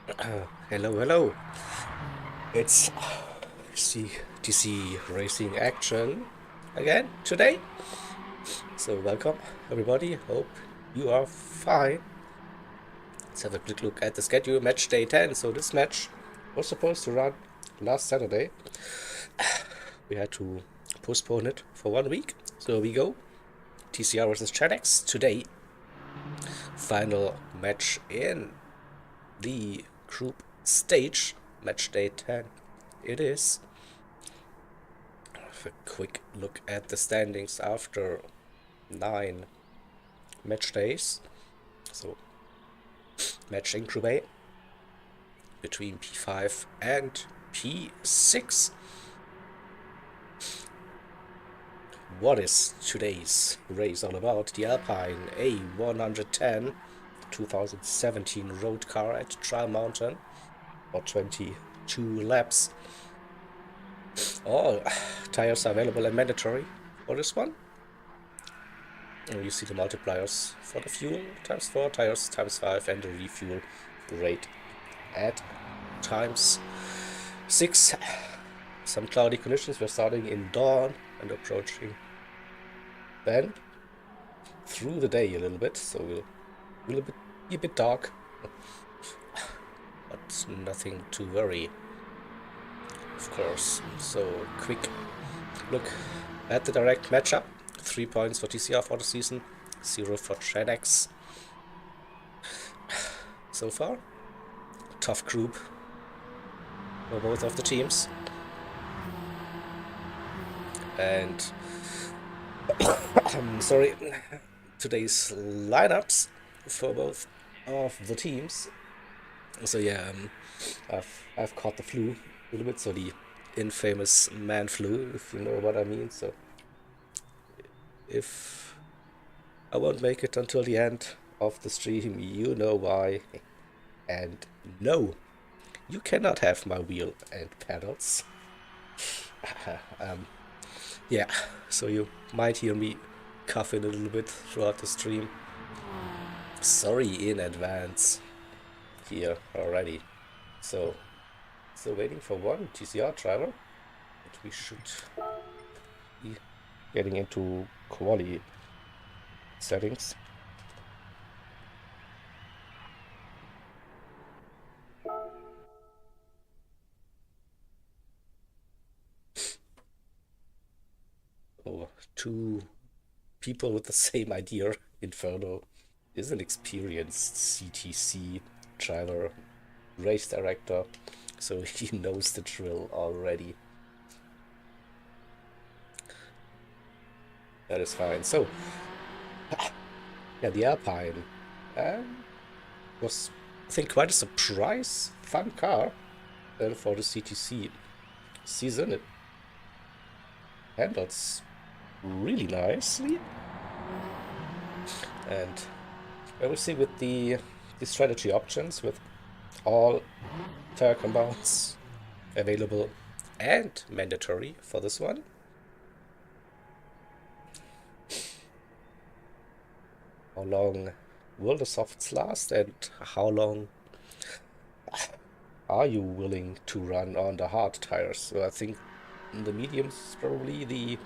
Hello, hello. It's CTC Racing Action again today. So welcome everybody. Hope you are fine. Let's have a quick look at the schedule. Match day 10. So this match was supposed to run last Saturday. We had to postpone it for 1 week. So we go. TCR versus Chadex today. Final match in the group stage. Match day 10. It is. A quick look at the standings after 9 match days. So, match in Gr.A between P5 and P6. What is today's race all about? The Alpine A110 2017 road car at Trial Mountain for 22 laps. All tires are available and mandatory for this one. And you see the multipliers for the fuel times 4, tires times 5, and the refuel rate at times 6. Some cloudy conditions. We're starting in dawn and approaching then through the day a little bit, so we'll be a bit dark, but nothing to worry, of course. So quick look at the direct matchup. 3 points for TCR for the season, 0 for Chadex. So far, tough group for both of the teams. And I'm sorry, today's lineups for both of the teams. So yeah, I've caught the flu a little bit, so the infamous man flu, if you know what I mean. So if I won't make it until the end of the stream, you know why. And no, you cannot have my wheel and pedals. Yeah, so you might hear me coughing a little bit throughout the stream. Sorry in advance here already. So, still waiting for one TCR driver, but we should be getting into quali settings. Oh, two people with the same idea. Inferno is an experienced CTC driver, race director, so he knows the drill already. That is fine. So, yeah, the Alpine was, I think, quite a surprise, fun car for the CTC season. It handles really nicely, and I will see with the strategy options with all tire compounds available and mandatory for this one. How long will the softs last, and how long are you willing to run on the hard tires? So I think the mediums is probably the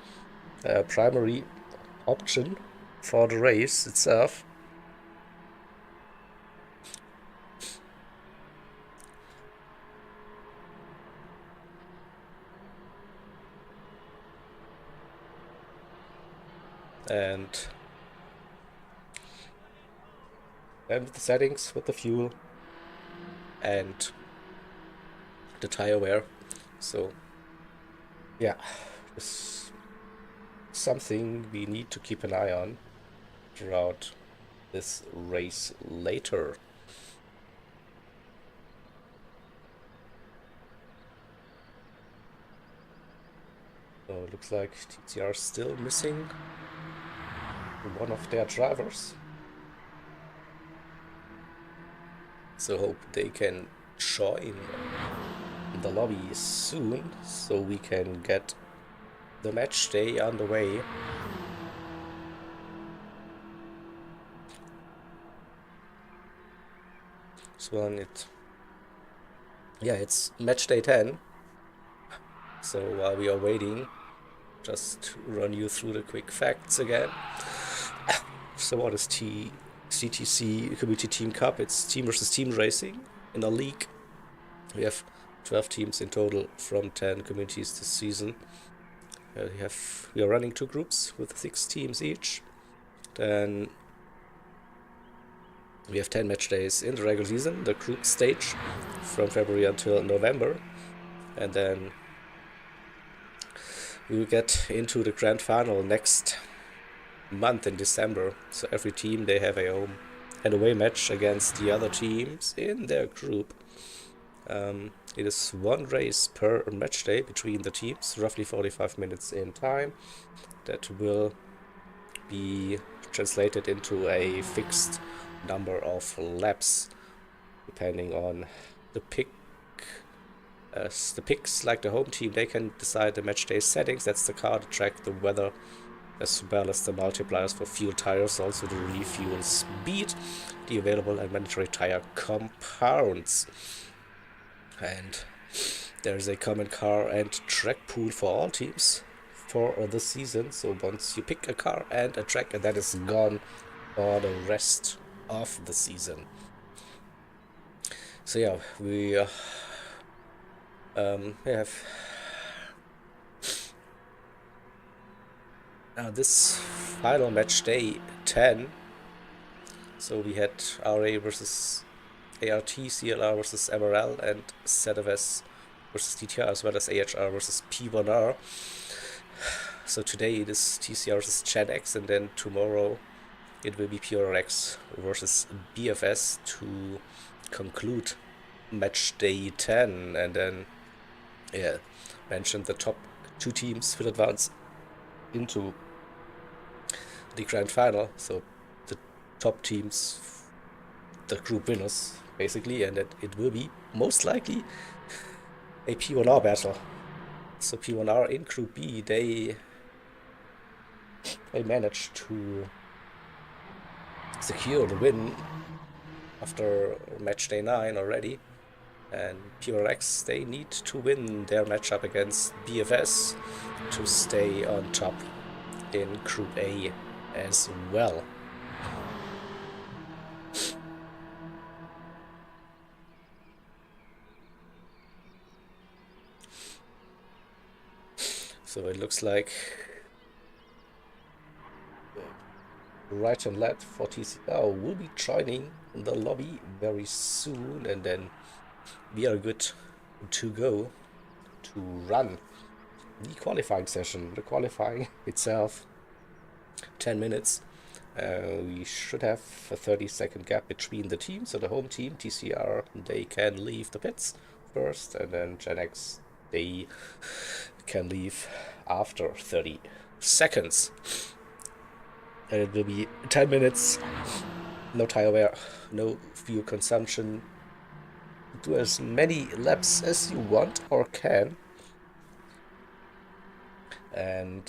primary option for the race itself. And then with the settings, with the fuel and the tire wear. So yeah, this is something we need to keep an eye on throughout this race later. So it looks like TCR still missing one of their drivers. So hope they can join the lobby soon so we can get the match day underway. This one, it Yeah, it's match day 10. So while we are waiting, just run you through the quick facts again. So what is CTC Community Team Cup? It's team versus team racing in a league. We have 12 teams in total from 10 communities this season. We are running 2 groups with 6 teams each. Then we have 10 match days in the regular season, the group stage, from February until November. And then we will get into the grand final next month in December. So every team, they have a home and away match against the other teams in their group. It is 1 race per match day between the teams, roughly 45 minutes in time. That will be translated into a fixed number of laps, depending on the pick. The picks, like the home team, they can decide the match day settings. That's the car, the track, the weather, as well as the multipliers for fuel tires, also the refuel speed, the available and mandatory tire compounds. And there's a common car and track pool for all teams for the season. So once you pick a car and a track, and that is gone for the rest of the season. So yeah, we have now this final match day 10. So we had RA versus ART, CLR versus MRL, and ZFS versus TTR, as well as AHR versus P1R. So today it is TCR versus Gen X, and then tomorrow it will be PRX versus BFS to conclude match day 10. And then, yeah, mentioned the top 2 teams will advance into the grand final. So the top teams, the group winners, basically, and it will be most likely a P1R battle. So P1R in Group B, they managed to secure the win after match day 9 already. And PRX, they need to win their matchup against BFS to stay on top in Group A as well. So it looks like right and left for TCR will be joining the lobby very soon, and then we are good to go to run the qualifying session. The qualifying itself, 10 minutes. We should have a 30-second gap between the teams. So the home team, TCR, they can leave the pits first, and then Gen X, they can leave after 30 seconds. And it will be 10 minutes, no tire wear, no fuel consumption. Do as many laps as you want or can. And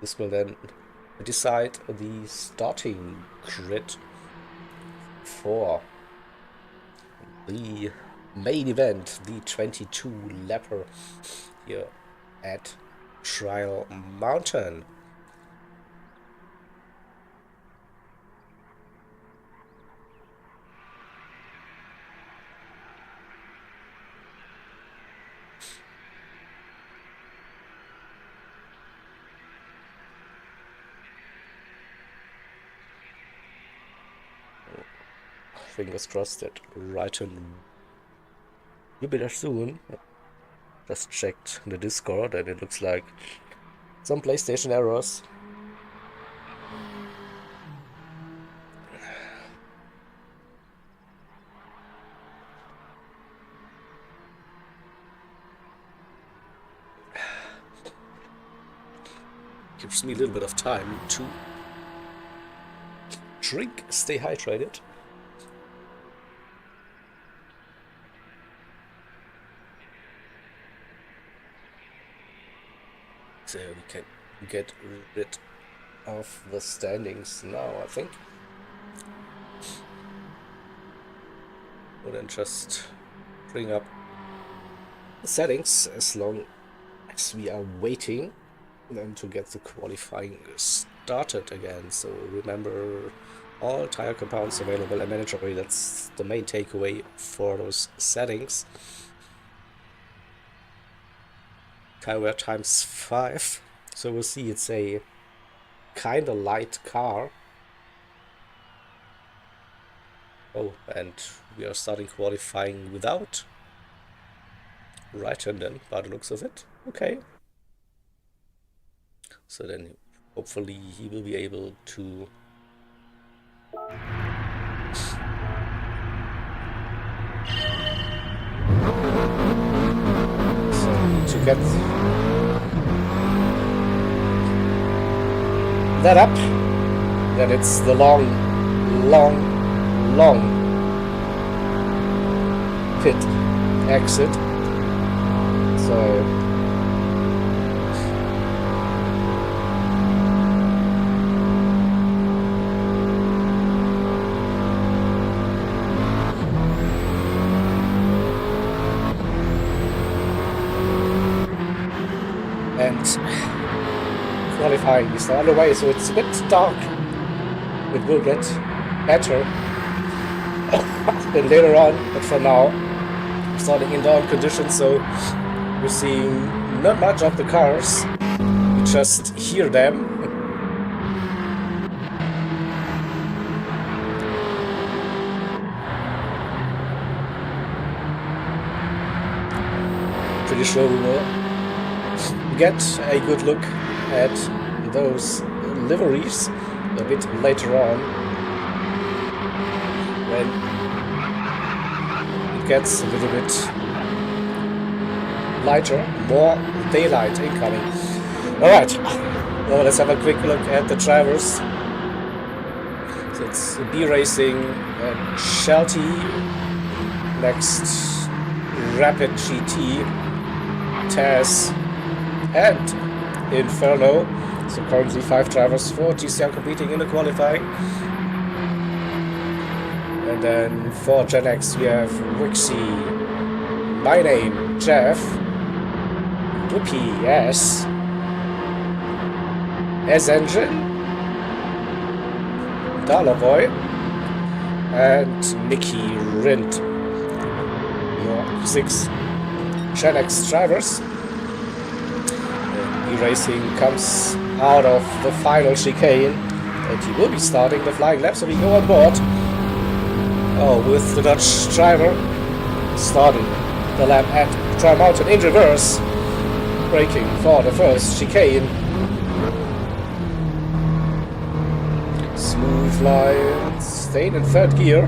this will then decide the starting grid for the main event, the 22-lapper here at Trial Mountain. Fingers crossed that Ryton will be there soon. Just checked the Discord and it looks like some PlayStation errors. Gives me a little bit of time to drink, stay hydrated. So we can get rid of the standings now, I think. Or then just bring up the settings as long as we are waiting then to get the qualifying started again. So remember, all tire compounds available and mandatory. That's the main takeaway for those settings. Tire wear times 5. So we'll see, it's a kind of light car. Oh, and we are starting qualifying without right-handed by the looks of it. Okay. So then hopefully he will be able to get that up. Then it's the long pit exit. So and qualifying is underway, so it's a bit dark. It will get better then later on, but for now starting in down conditions, so we're seeing not much of the cars, you just hear them. Pretty sure we will get a good look at those liveries a bit later on when it gets a little bit lighter, more daylight incoming. Alright, well, let's have a quick look at the drivers. So it's B Racing and Shelty, next Rapid GT, Taz and Inferno. So currently 5 drivers for TCR competing in the qualifying. And then for Gen X we have Wixie, My Name, Jeff, Duppy, S Engine, Dollarboy, and Mickey Rindt. Your 6 Gen X drivers. Racing comes out of the final chicane and he will be starting the flying lap, so we go on board. Oh, with the Dutch driver starting the lap at Dry Mountain in reverse, braking for the first chicane. Smooth line, staying in 3rd gear.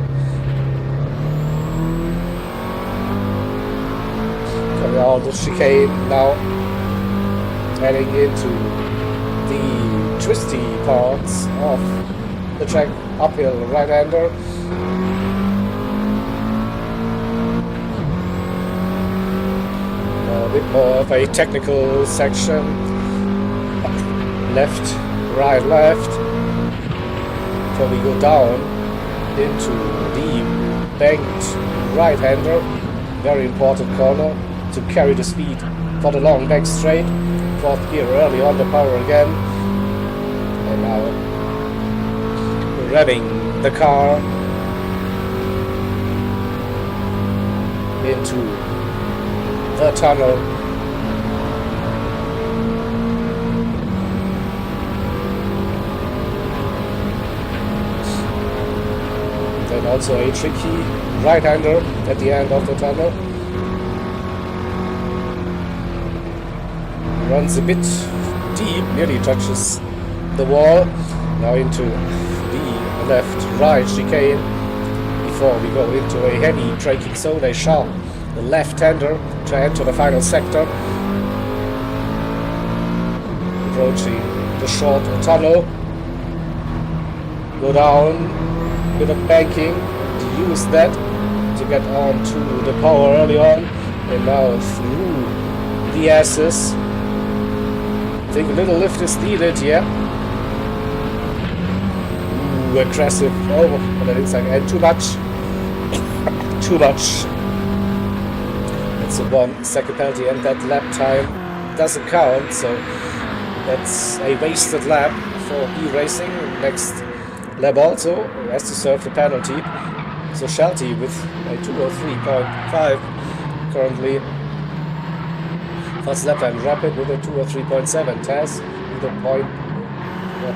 Coming out of the chicane now, heading into the twisty parts of the track, uphill right-hander. A bit more of a technical section. Left, right, left. Before we go down into the banked right-hander. Very important corner to carry the speed for the long back straight. 4th gear early on the power again, and now revving the car into the tunnel. Then also a tricky right-hander at the end of the tunnel. Runs a bit deep, nearly touches the wall. Now into the left-right chicane before we go into a heavy braking zone. A sharp left-hander to enter the final sector. Approaching the short tunnel. Go down with a banking to use that to get onto the power early on. And now through the S's. I think a little lift is needed here. Ooh, aggressive over on the inside and too much It's a 1 second penalty, and that lap time doesn't count, so that's a wasted lap for B Racing. Next lap also has to serve the penalty. So Shelty with a 203.5 currently. Fast lap time, Rapid with a 203.7, Taz with a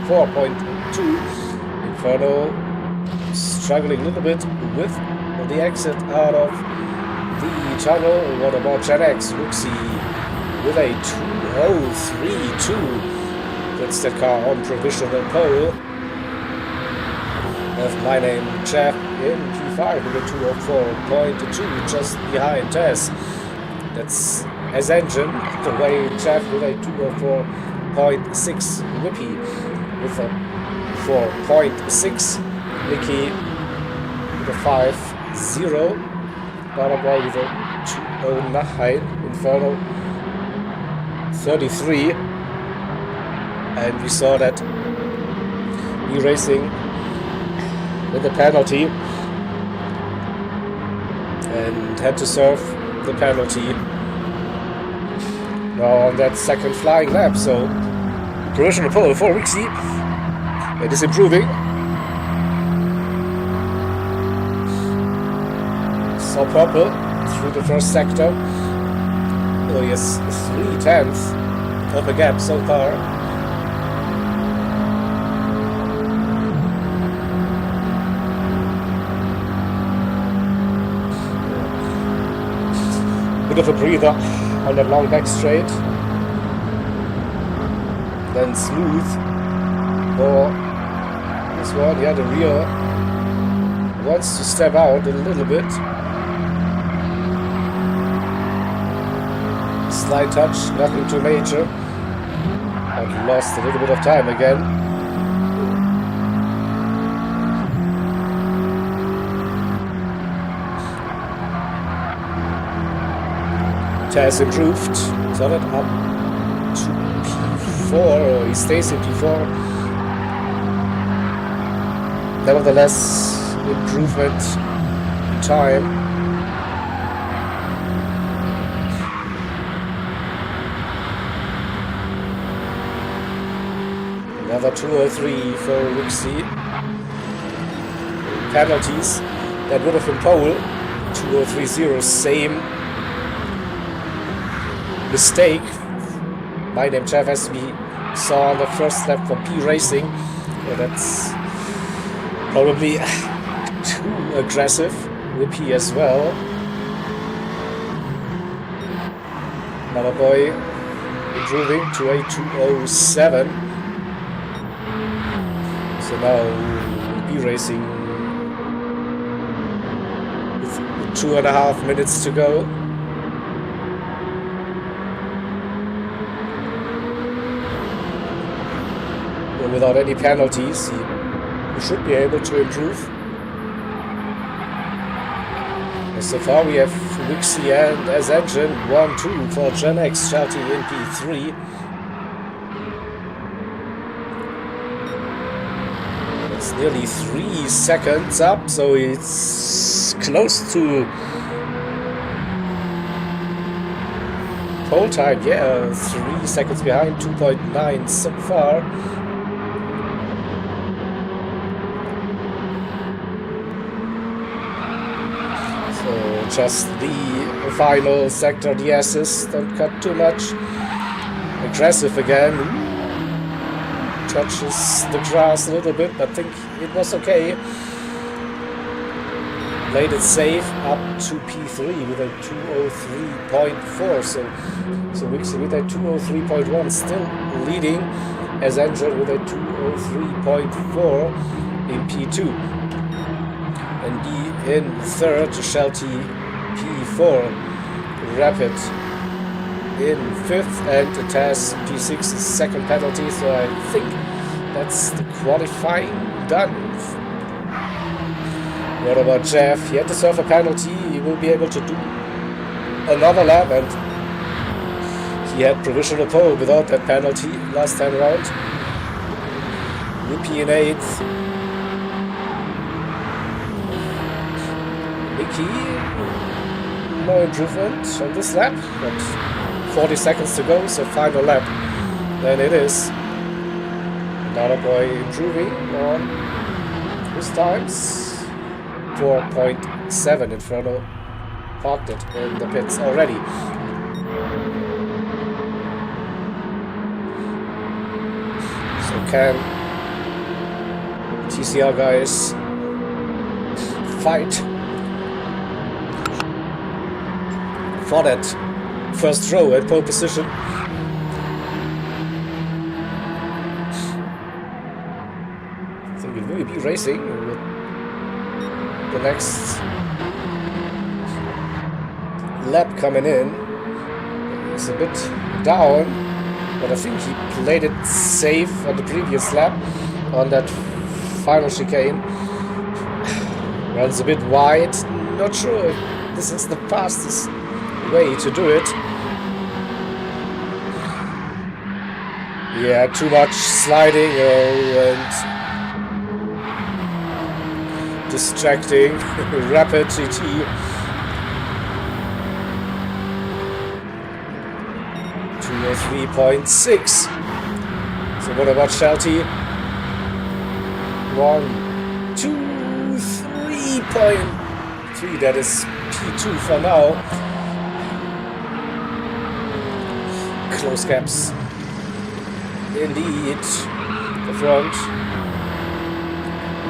4.2. Inferno struggling a little bit with the exit out of the tunnel. What about Gen X? Luxie with a 203.2. Puts that car on provisional pole. Have my name Jeff in P5 with a 204.2, just behind Tess. That's as engine, the way Jeff with a 204.6, Whippy with a 4.6, Nicky with a 5.0, Butterboy with a 209, Inferno 33, and we saw that we racing with the penalty and had to serve the penalty now on that second flying lap. So provisional pole for Rixie. It is improving. So purple through the first sector. Oh yes, 3/10 of a gap so far. Bit of a breather on that long back straight. Then smooth for this one. Yeah, the rear wants to step out a little bit. Slight touch, nothing too major. And lost a little bit of time again. Taz improved, solid up to P4, or he stays in P4. Nevertheless, improvement in time. Another 203 for Rixie. Penalties, that would have been pole. 203.0, same mistake. My name Jeff has to be saw on the first lap for P Racing. So that's probably too aggressive with P as well. Another boy improving to a 207. So now P Racing with 2.5 minutes to go. Without any penalties, he should be able to improve. And so far we have Wixie and as engine 1-2 for Gen X, Shelty in P3. It's nearly 3 seconds up, so it's close to pole time. Yeah, 3 seconds behind, 2.9 so far. Just the final sector, the assist, don't cut too much. Aggressive again. Touches the grass a little bit, but I think it was okay. Played it safe up to P3 with a 203.4. So Wixie with a 203.1 still leading as engine with a 203.4 in P2. And B in third, Shelty P4, Rapid in fifth, and Taz P6 second penalty. So I think that's the qualifying done. What about Jeff? He had to serve a penalty. He will be able to do another lap, and he had provisional pole without that penalty last time around. Whippy in eighth. more improvement on this lap, but 40 seconds to go, so final lap. Then it is. Another boy improving on his times. 4.7. Inferno parked it in the pits already. So can TCR guys fight for that first row at pole position? I think it will be racing with the next lap coming in. It's a bit down, but I think he played it safe on the previous lap on that final chicane. Runs a bit wide. Not sure if this is the fastest way to do it. Yeah, too much sliding and distracting. Rapid GT. 203.6. So what about Shelty? 1, 2, 3.3. That is P2 for now. Close gaps. Indeed. The front.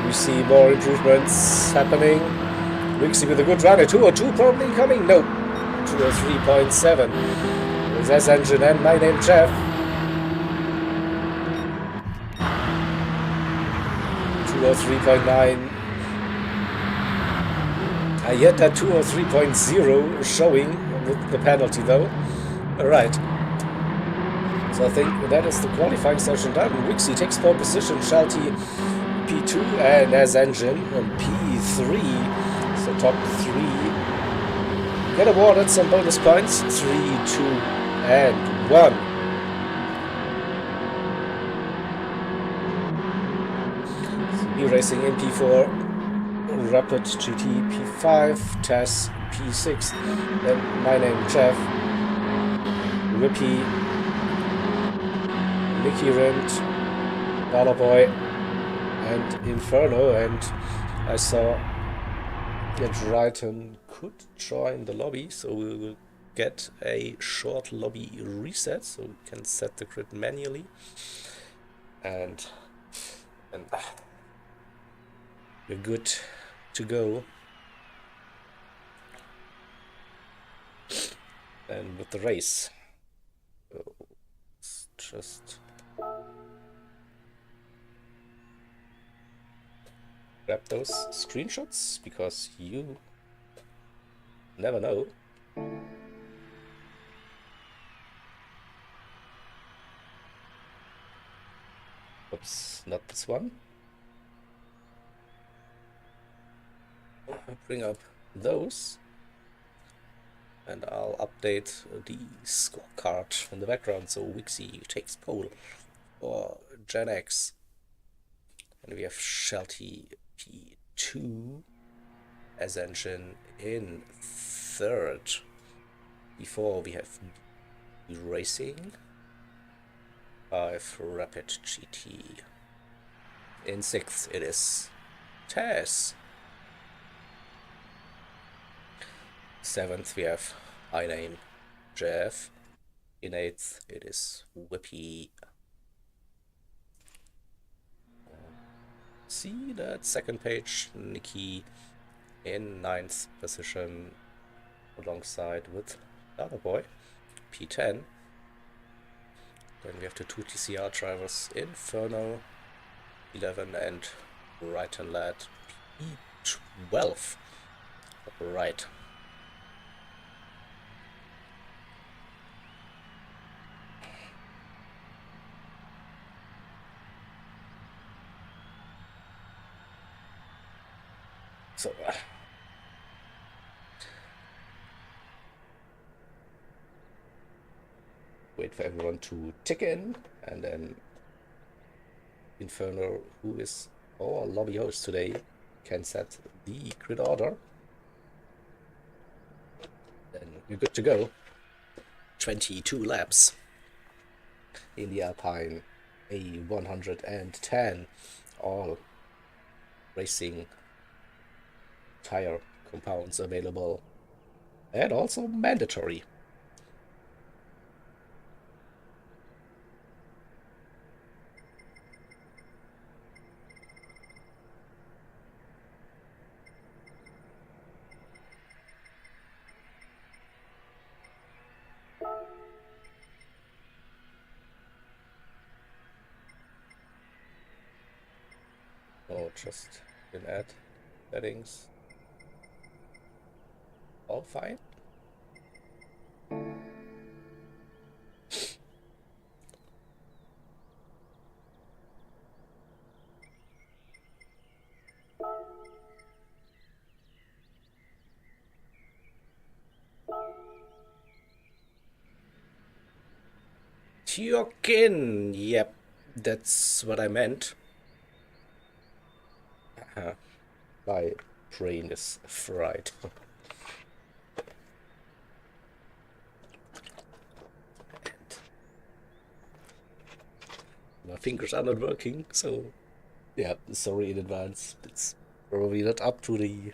We see more improvements happening. Wixie with a good run. A 202 probably coming. No. 203.7. With S engine and my name Jeff. 203.9. I get that 203.0 showing with the penalty though. Alright. So I think that is the qualifying session done. Wixie takes pole position, Shelty P2 and S engine on P3. So top 3 get awarded some bonus points. 3, 2 and 1. E-Racing in P4, Rapid GT P5, Tess P6, then my name Jeff, Rippy, Nicky Rent, Dollar Boy, and Inferno, and I saw that Ryton could join the lobby, so we will get a short lobby reset, so we can set the grid manually, and we're good to go. And with the race, so let's just grab those screenshots because you never know. Oops, not this one. I'll bring up those and I'll update the scorecard in the background. So Wixie takes pole for Gen X, and we have Shelty P2 as engine in third. Before we have Racing 5 Rapid GT. In sixth it is Tess. Seventh we have I name Jeff. In eighth it is Whippy. See that second page, Nikki in ninth position alongside with the other boy, P10. Then we have the two TCR drivers, Inferno 11 and Right and Lad P12. Right. So wait for everyone to tick in, and then Inferno, who is our lobby host today, can set the grid order. you're good to go. 22 laps in the Alpine A110, all racing tire compounds available and also mandatory. Oh, just in add settings. All fine. Tjokin, yep, that's what I meant. My brain is fried. My fingers are not working, so yeah, sorry in advance. It's probably not up to the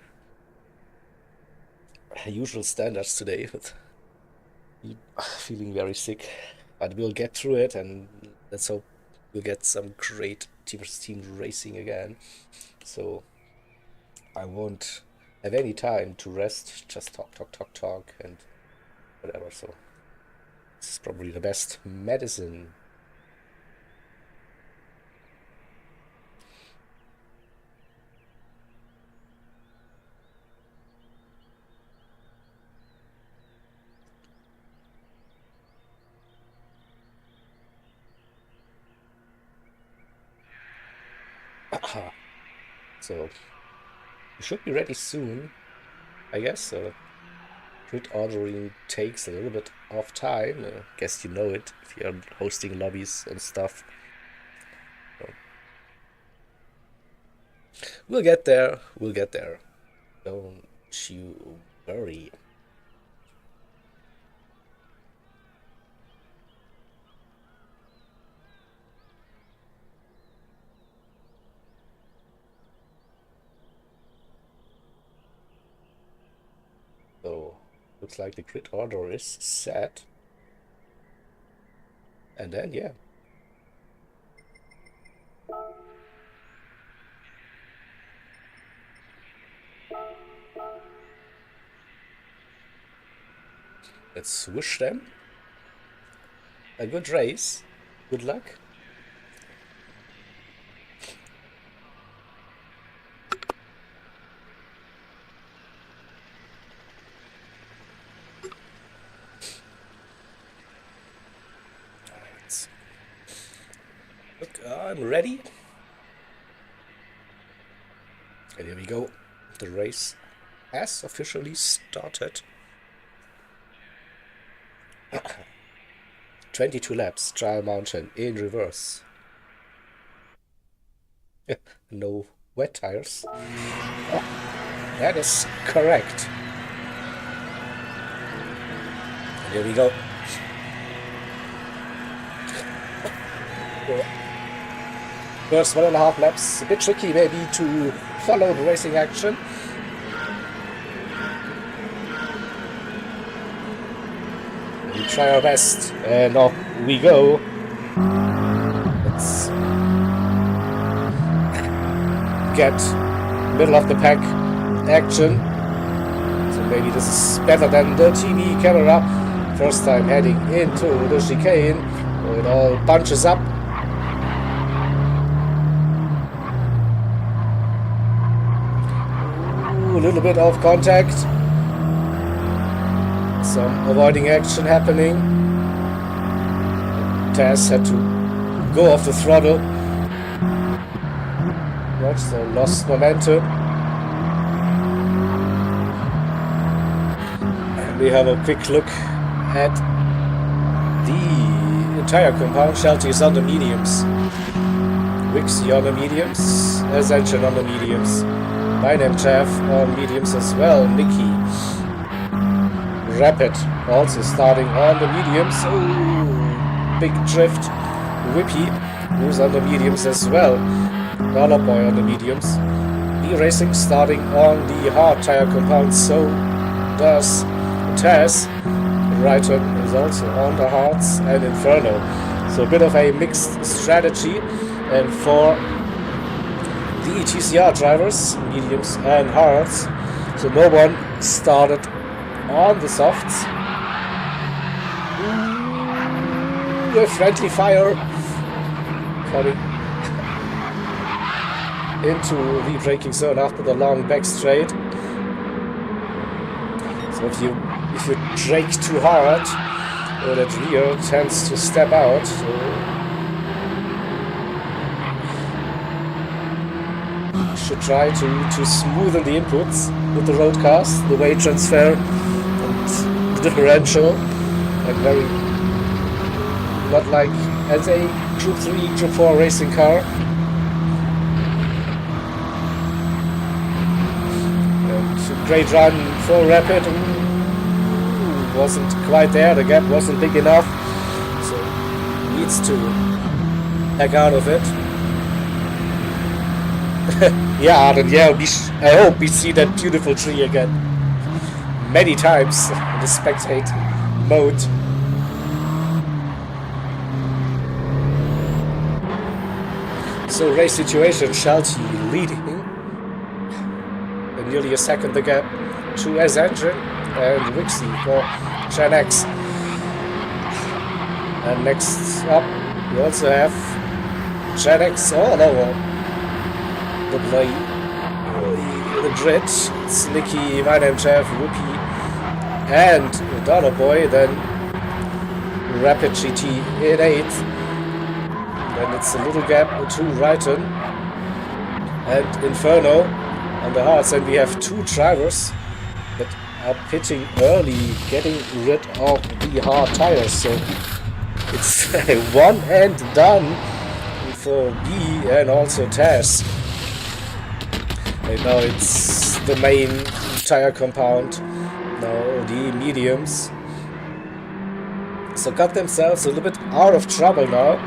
usual standards today, but feeling very sick. But we'll get through it, and let's hope we'll get some great team versus team racing again. So I won't have any time to rest, just talk, and whatever. So this is probably the best medicine. So we should be ready soon, I guess. Grid ordering takes a little bit of time. Guess you know it if you're hosting lobbies and stuff. So we'll get there. We'll get there. Don't you worry. So looks like the grid order is set. And then, yeah. Let's swoosh them. A good race. Good luck. Look, I'm ready. And here we go. The race has officially started. 22 laps, Trial Mountain in reverse. No wet tires. Oh, that is correct. And here we go. First 1.5 laps, a bit tricky maybe to follow the racing action. We try our best, and off we go. Let's get middle of the pack action. So maybe this is better than the TV camera. First time heading into the chicane, so it all bunches up. Ooh, a little bit of contact. Some avoiding action happening. Taz had to go off the throttle. Right, so lost momentum. And we have a quick look at the entire compound. Shelty is on the mediums. Wixie on the mediums. Ascension on the mediums. My name Jeff on mediums as well. Mickey. Rapid also starting on the mediums. Oh, big drift. Whippy, who's on the mediums as well. Dollar Boy on the mediums. B-Racing starting on the hard tire compound. So does Taz. Ryton is also on the hards, and Inferno. So a bit of a mixed strategy. And for the TCR drivers, mediums and hards, so no one started on the softs. Ooh, a friendly fire coming into the braking zone after the long back straight. So if you brake too hard, that rear tends to step out. So you should try to smoothen the inputs with the road cast, the weight transfer and the differential, like very, not like as a Group 3, Group 4 racing car. And great run for Rapid. Wasn't quite there, the gap wasn't big enough, so needs to back out of it. Yeah, and yeah, I hope we see that beautiful tree again many times in the spectate mode. So race situation, Shelty leading in nearly a second the gap to S Engine and Wixie for Gen X. And next up we also have Gen X all over the grid. Slicky, My Name Jeff, Whoopi and Dollar Boy, then Rapid GT in 8th. Then it's a little gap to Ryton and Inferno on the hards, and we have two drivers that are pitting early, getting rid of the hard tires. So it's one and done for B and also Taz. And now it's the main tire compound, now the mediums. So got themselves a little bit out of trouble now.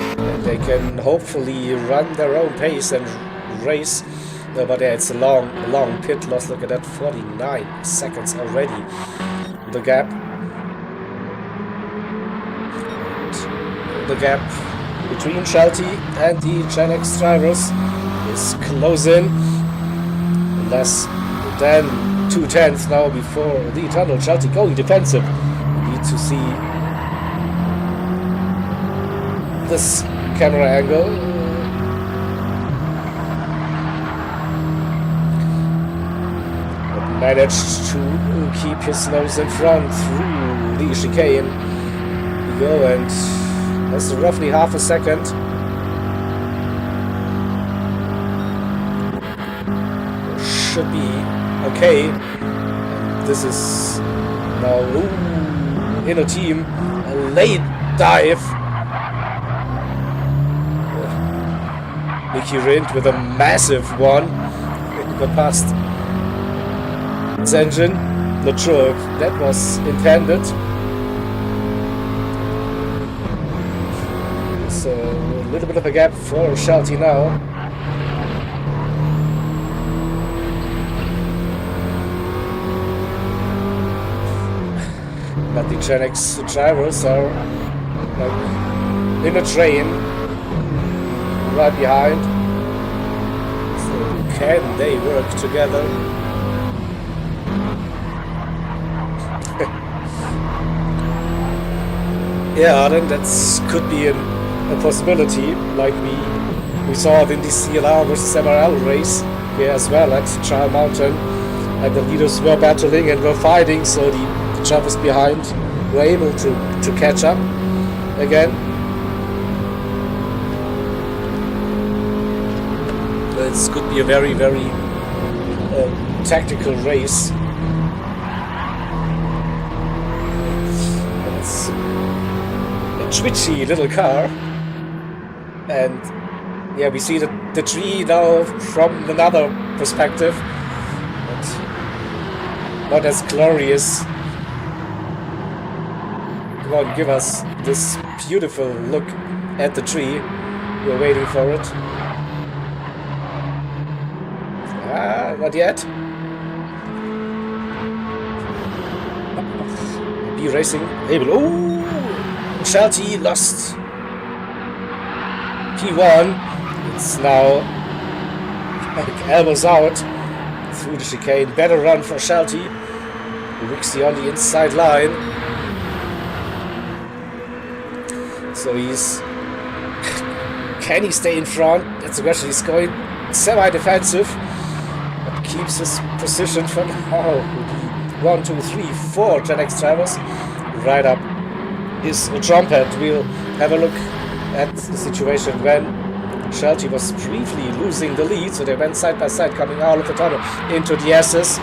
And they can hopefully run their own pace and race. No, but yeah, it's a long pit loss. Look at that, 49 seconds already. The gap. And the gap between Shelty and the Gen X drivers is closing. Less than 2/10 now before the tunnel. Shelty going defensive. We need to see this camera angle. But managed to keep his nose in front through the chicane. We go, and that's roughly half a second. Should be okay. This is now in a team, a late dive. Mickey Rindt with a massive one. Got past its engine. Not sure if that was intended. So a little bit of a gap for Shelty now. But the Gen X drivers are like in a train right behind. So can they work together? Yeah, then that could be a possibility, like we saw it in the CLR versus MRL race here as well at Child Mountain, and the leaders were battling and were fighting, so the drivers behind were able to catch up again. This could be a very, very tactical race. It's a twitchy little car, and yeah, we see the tree now from another perspective, but not as glorious won't give us this beautiful look at the tree. We're waiting for it. Ah, not yet. B racing. Able. Oh! Shelty lost. P1. It's now like elbows out through the chicane. Better run for Shelty. Rixie on the inside line. So he's... Can he stay in front? That's the question. He's going semi-defensive. But keeps his position for now. 1, 2, 3, 4 Gen X drivers. Right up his trumpet. We'll have a look at the situation when Shelty was briefly losing the lead. So they went side by side coming out of the tunnel into the S's.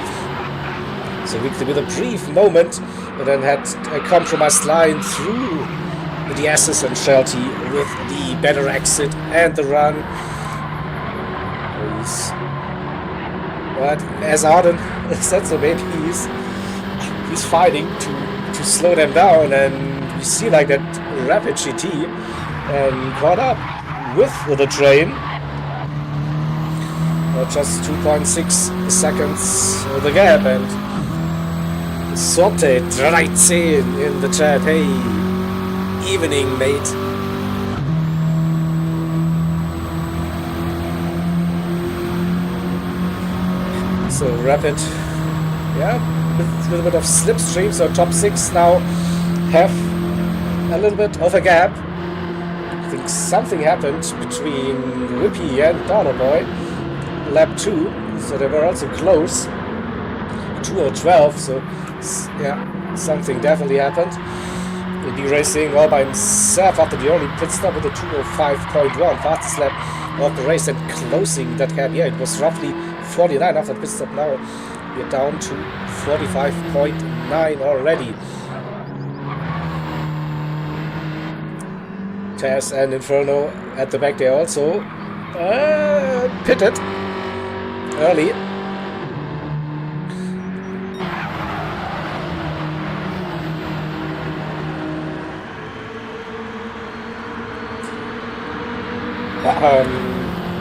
So with a brief moment, and then had a compromised line through the S's and Shelty with the better exit and the run. But as Arden said, so maybe he's fighting to slow them down, and you see like that rapid GT caught up with the train. Just 2.6 seconds the gap, and Sorte 13 in the chat. Hey, evening, mate. So rapid, yeah, with a little bit of slipstream. So top 6 now have a little bit of a gap. I think something happened between Whippy and Dollarboy. Lap 2, so they were also close. 2:12, so yeah, something definitely happened. He'll be racing all by himself after the early pit stop with a 2:05.1, fastest lap of the race, and closing that gap. Yeah, it was roughly 49 after the pit stop. Now we're down to 45.9 already. Taz and Inferno at the back there also pitted early.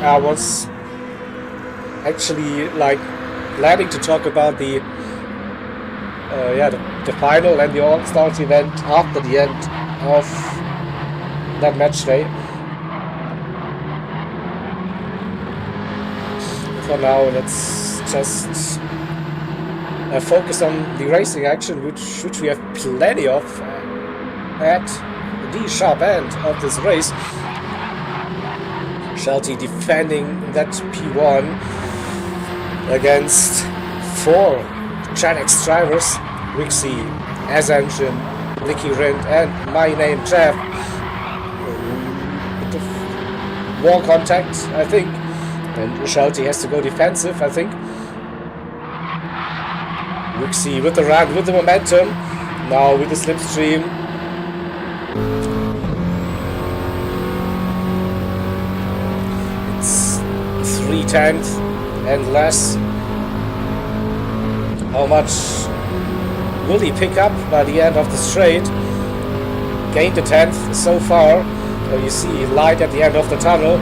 I was actually like planning to talk about the final and the All-Stars event after the end of that match day. For now, let's just focus on the racing action, which we have plenty of at the sharp end of this race. Shelty defending that P1 against 4 Gen X drivers: Rixie, Ascension, Licky Rind, and my name Jeff. Bit of wall contact, I think, and Shelty has to go defensive, I think. Rixie with the run, with the momentum, now with the slipstream. It's 3/10 and less. How much will he pick up by the end of the straight? Gained a 10th so far. You see light at the end of the tunnel.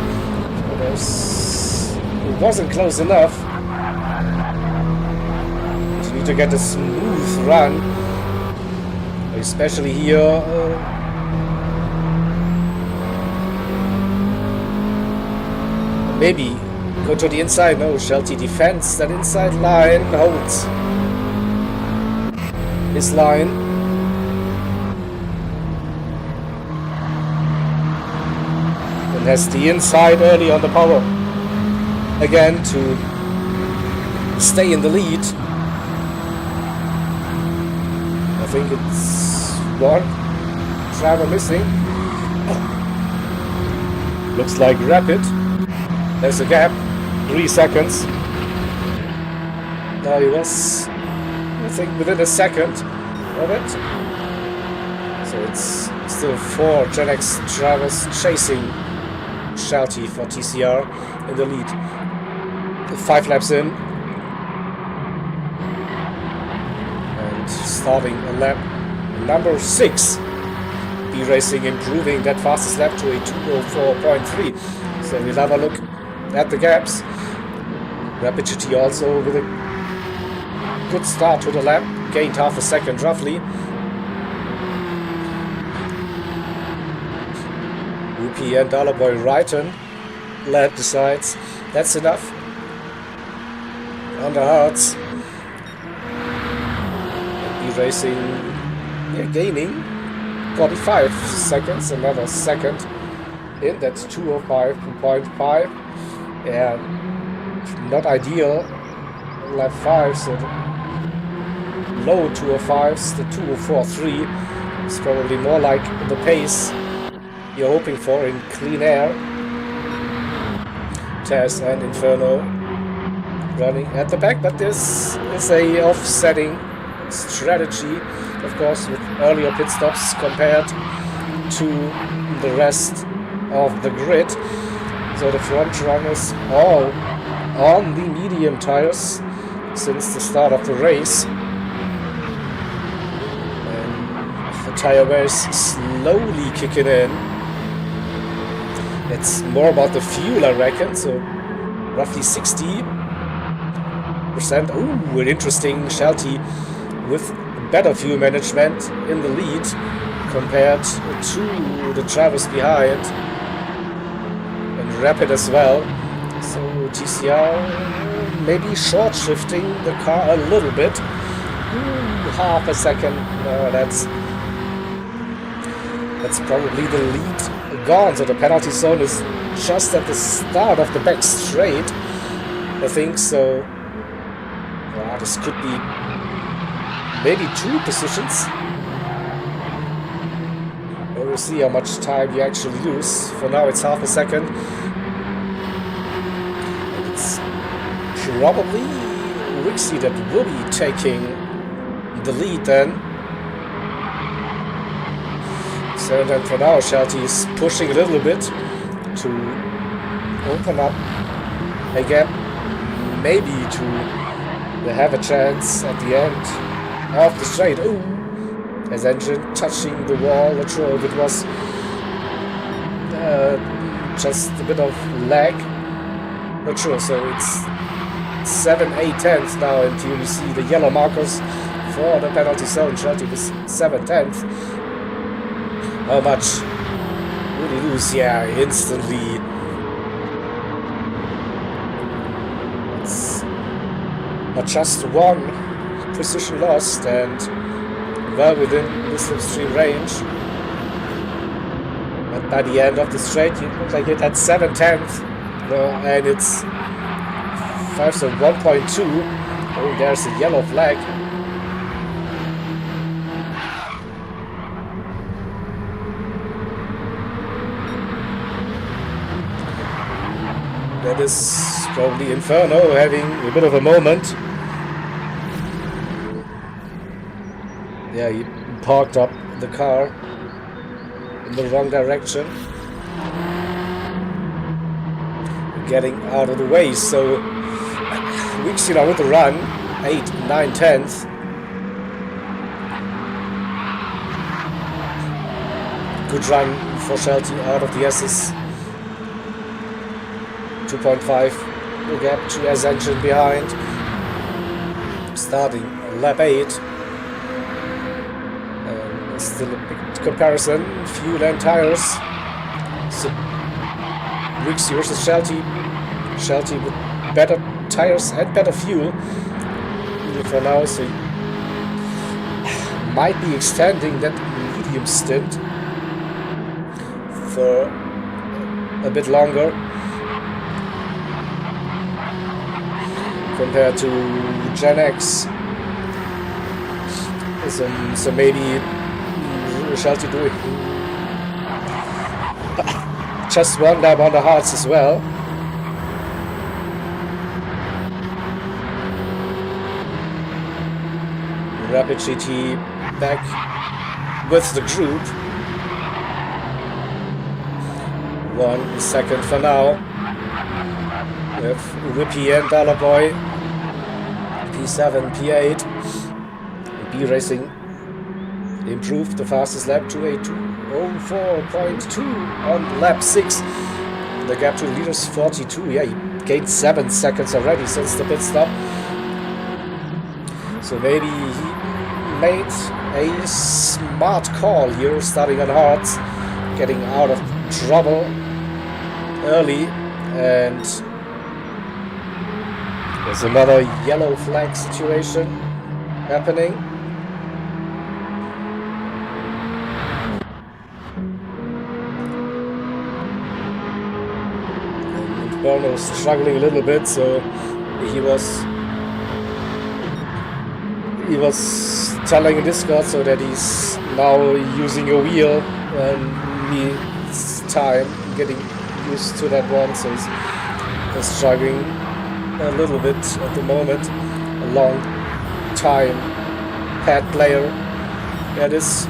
It wasn't close enough. You need to get a smooth run, especially here. Maybe go to the inside. No, Shelty defends that inside line, holds his line. And has the inside early on the power again to stay in the lead. I think it's one driver missing. Looks like Rapid. There's a gap, 3 seconds. Now he was, I think, within a second of it. So it's still 4 Gen X drivers chasing Shelty for TCR in the lead. 5 laps in. And starting a lap number 6 B Racing improving that fastest lap to a 2:04.3. So we'll have a look at the gaps. Rapid GT also with a good start to the lap, gained half a second roughly. Rupi and Dollarboy Ryton led besides. That's enough. On the hards. B Racing gaining 45 seconds, another second in. That's 2:05.5. Yeah, not ideal. Lap 5, so the low 2:05s, the 2:04.3 is probably more like the pace you're hoping for in clean air. Tess and Inferno running at the back, but this is a offsetting strategy, of course, with earlier pit stops compared to the rest of the grid. So the front runners all on the medium tires since the start of the race. And the tire wear is slowly kicking in. It's more about the fuel, I reckon, so roughly 60%. Ooh, an interesting Shelty with better fuel management in the lead compared to the drivers behind. And Rapid as well. So TCR maybe short shifting the car a little bit. Ooh, half a second. No, that's probably the lead gone. So the penalty zone is just at the start of the back straight, I think. So this could be maybe 2 positions. We'll see how much time you actually lose. For now it's half a second. And it's probably Rixie that will be taking the lead then. So then for now Shelty is pushing a little bit to open up a gap, maybe to have a chance at the end of the straight. Ooh, his engine touching the wall. Not sure if it was just a bit of lag. Not sure. So it's 7/8 now, and you see the yellow markers for the penalty zone. Shelty was 7/10. How much would he lose? Yeah, instantly. It's not just 1 position lost, and well within the slipstream range. But by the end of the straight, you look like it at 7/10, and it's 5, so 1.2. Oh, there's a yellow flag. That is probably Inferno having a bit of a moment. Yeah, he parked up the car in the wrong direction. Getting out of the way, so Rixie now with the run, 8, 9, 10th. Good run for Shelty out of the S's. 2.5 gap to his engine behind. Starting lap 8. Still a big comparison, fuel and tires. So Rixie versus Shelty. Shelty with better tires and better fuel for now, so might be extending that medium stint for a bit longer compared to Gen X. So maybe Shelty doing just 1 lap on the hards as well. Rapid GT back with the group. 1 second for now. With Whippy and Dollarboy. P7, P8. B Racing improved the fastest lap to a 04.2 on lap 6. The gap to the leaders 42. Yeah, he gained 7 seconds already since the pit stop. So maybe he made a smart call here, starting on hards, getting out of trouble early, and there's another yellow flag situation happening. And Berno's struggling a little bit, so he was telling in Discord so that he's now using a wheel and needs time getting used to that one, so he's struggling a little bit at the moment. A long time pad player that is.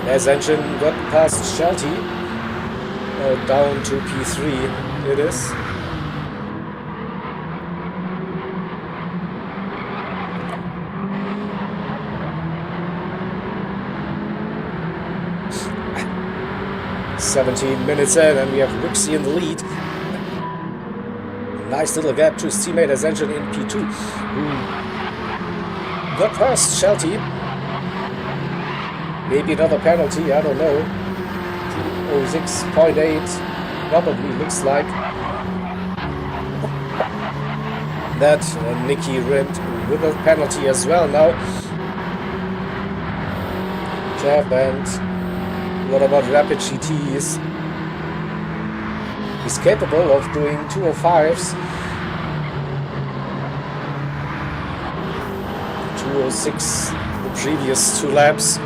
As engine got past Shelty, down to P3 it is. "17 minutes in, and we have Rixie in the lead. Nice little gap to his teammate as engine in P2, who got past Shelty. Maybe another penalty, I don't know. 206.8 probably looks like that. Nicky rimmed with a penalty as well now. Jeff, and what about Rapid GTs? He's capable of doing 205s. 206 the previous 2 laps.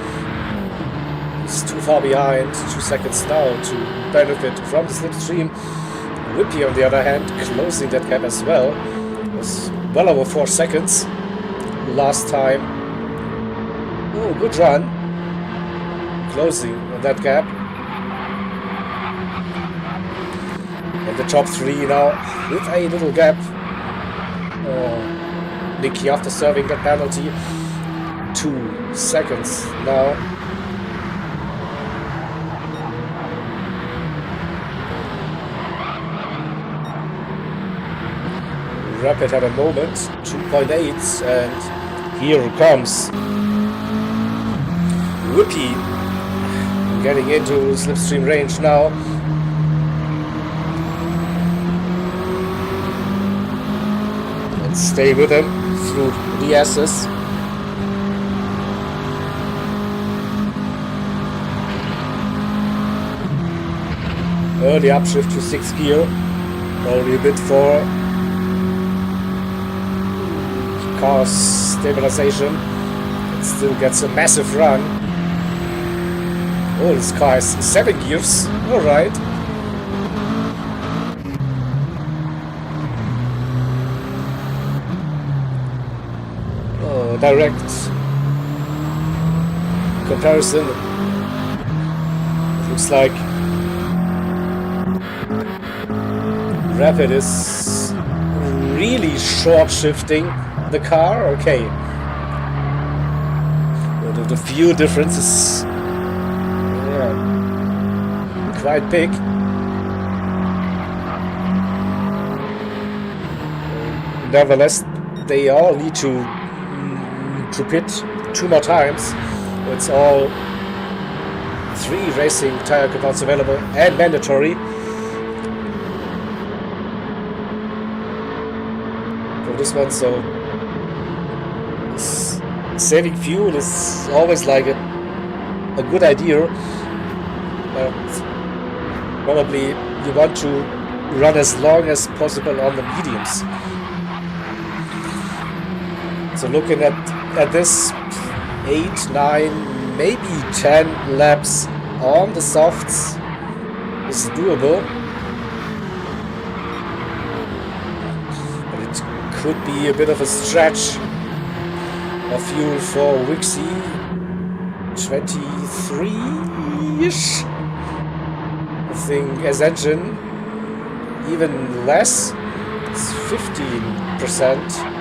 He's too far behind, 2 seconds now to benefit from the slipstream. Whippy, on the other hand, closing that gap as well. It was well over 4 seconds last time. Oh, good run. Closing that gap. And the top 3 now with a little gap. Nicky, after serving that penalty, 2 seconds now. Rapid had a moment, 2.8, and here comes Whippy getting into slipstream range now. Let's stay with him through the S's. Early upshift to 6th gear, only a bit for car stabilization. It still gets a massive run. Oh, this car has 7 gears. Alright. Oh, direct comparison. It looks like Rapid is really short shifting the car. Okay. The fuel difference is quite big. Nevertheless, they all need to pit 2 more times. It's all 3 racing tire compounds available and mandatory for this one, so saving fuel is always like a good idea, but probably you want to run as long as possible on the mediums. So looking at this, 8, 9, maybe 10 laps on the softs is doable, but it could be a bit of a stretch of fuel for Rixie. 23-ish, I think, as engine, even less, it's 15%.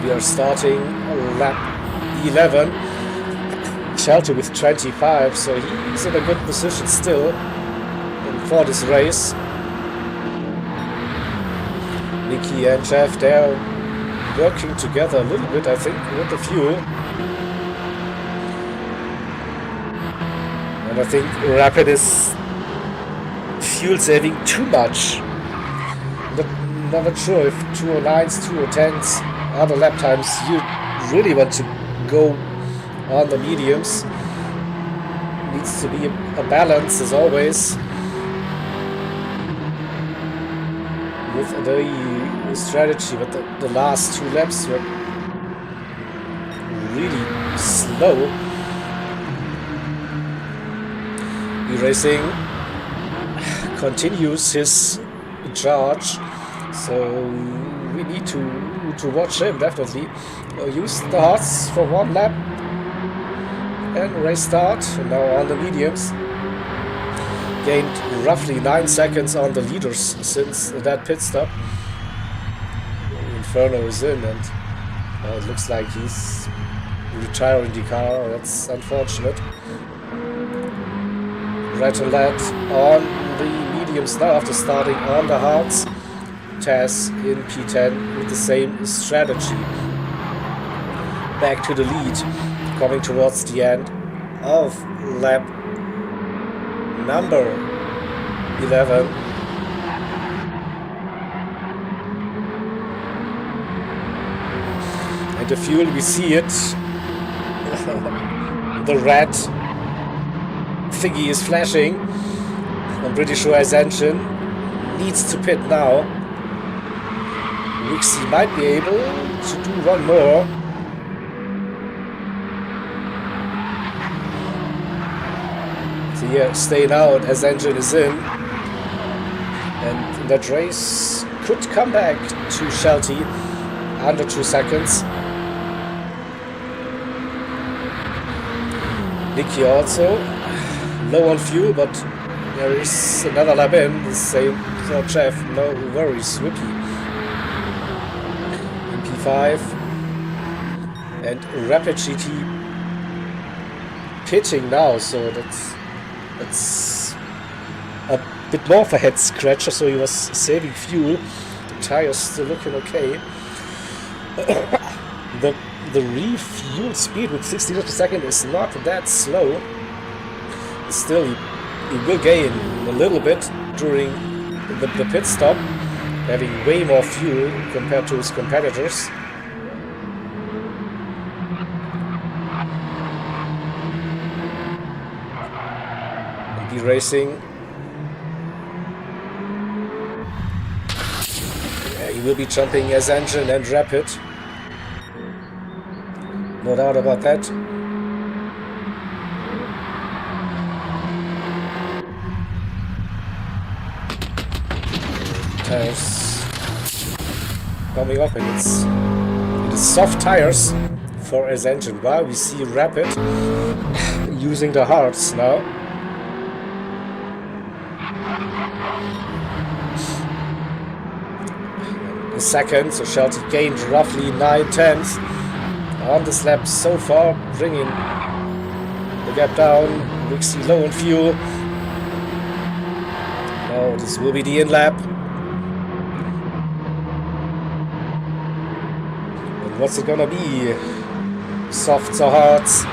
We are starting lap 11. Shelter with 25, so he's in a good position still for this race. Nicky and Jeff, they're working together a little bit, I think, with the fuel. And I think Rapid is fuel saving too much. Not sure if 209s, 210s are the lap times you really want to go on the mediums. Needs to be a balance as always. With the strategy, but the last 2 laps were really slow. E-Racing continues his charge, so we need to watch him definitely. Use the hards for 1 lap and race start. And now on the mediums, gained roughly 9 seconds on the leaders since that pit stop. Inferno is in, and it looks like he's retiring the car. That's unfortunate. Red and Led on the mediums now after starting on the hards. Taz in P10 with the same strategy. Back to the lead, coming towards the end of lap number 11. And the fuel, we see it. The red thingy is flashing. I'm pretty sure his engine needs to pit now. Wixie might be able to do one more. So yeah, staying out as engine is in. And that race could come back to Shelty under 2 seconds. Nicky also low on fuel, but there is another lap in. The same for Jeff, no worries, Whippy. In P5 and Rapid GT pitching now, so that's a bit more of a head scratcher, so he was saving fuel. The tires still looking okay. The refuel speed with 60 liters per second is not that slow. Still, he will gain a little bit during the pit stop, having way more fuel compared to his competitors. And racing. Yeah, he will be jumping as engine and Rapid. No doubt about that. Tires coming up, and it is soft tires for his engine. While we see Rapid using the hards now. A second, so Shelty gained roughly 9/10 on this lap so far, bringing the gap down. Wixie low on fuel. Now this will be the in lap. And what's it gonna be? Softs or hards?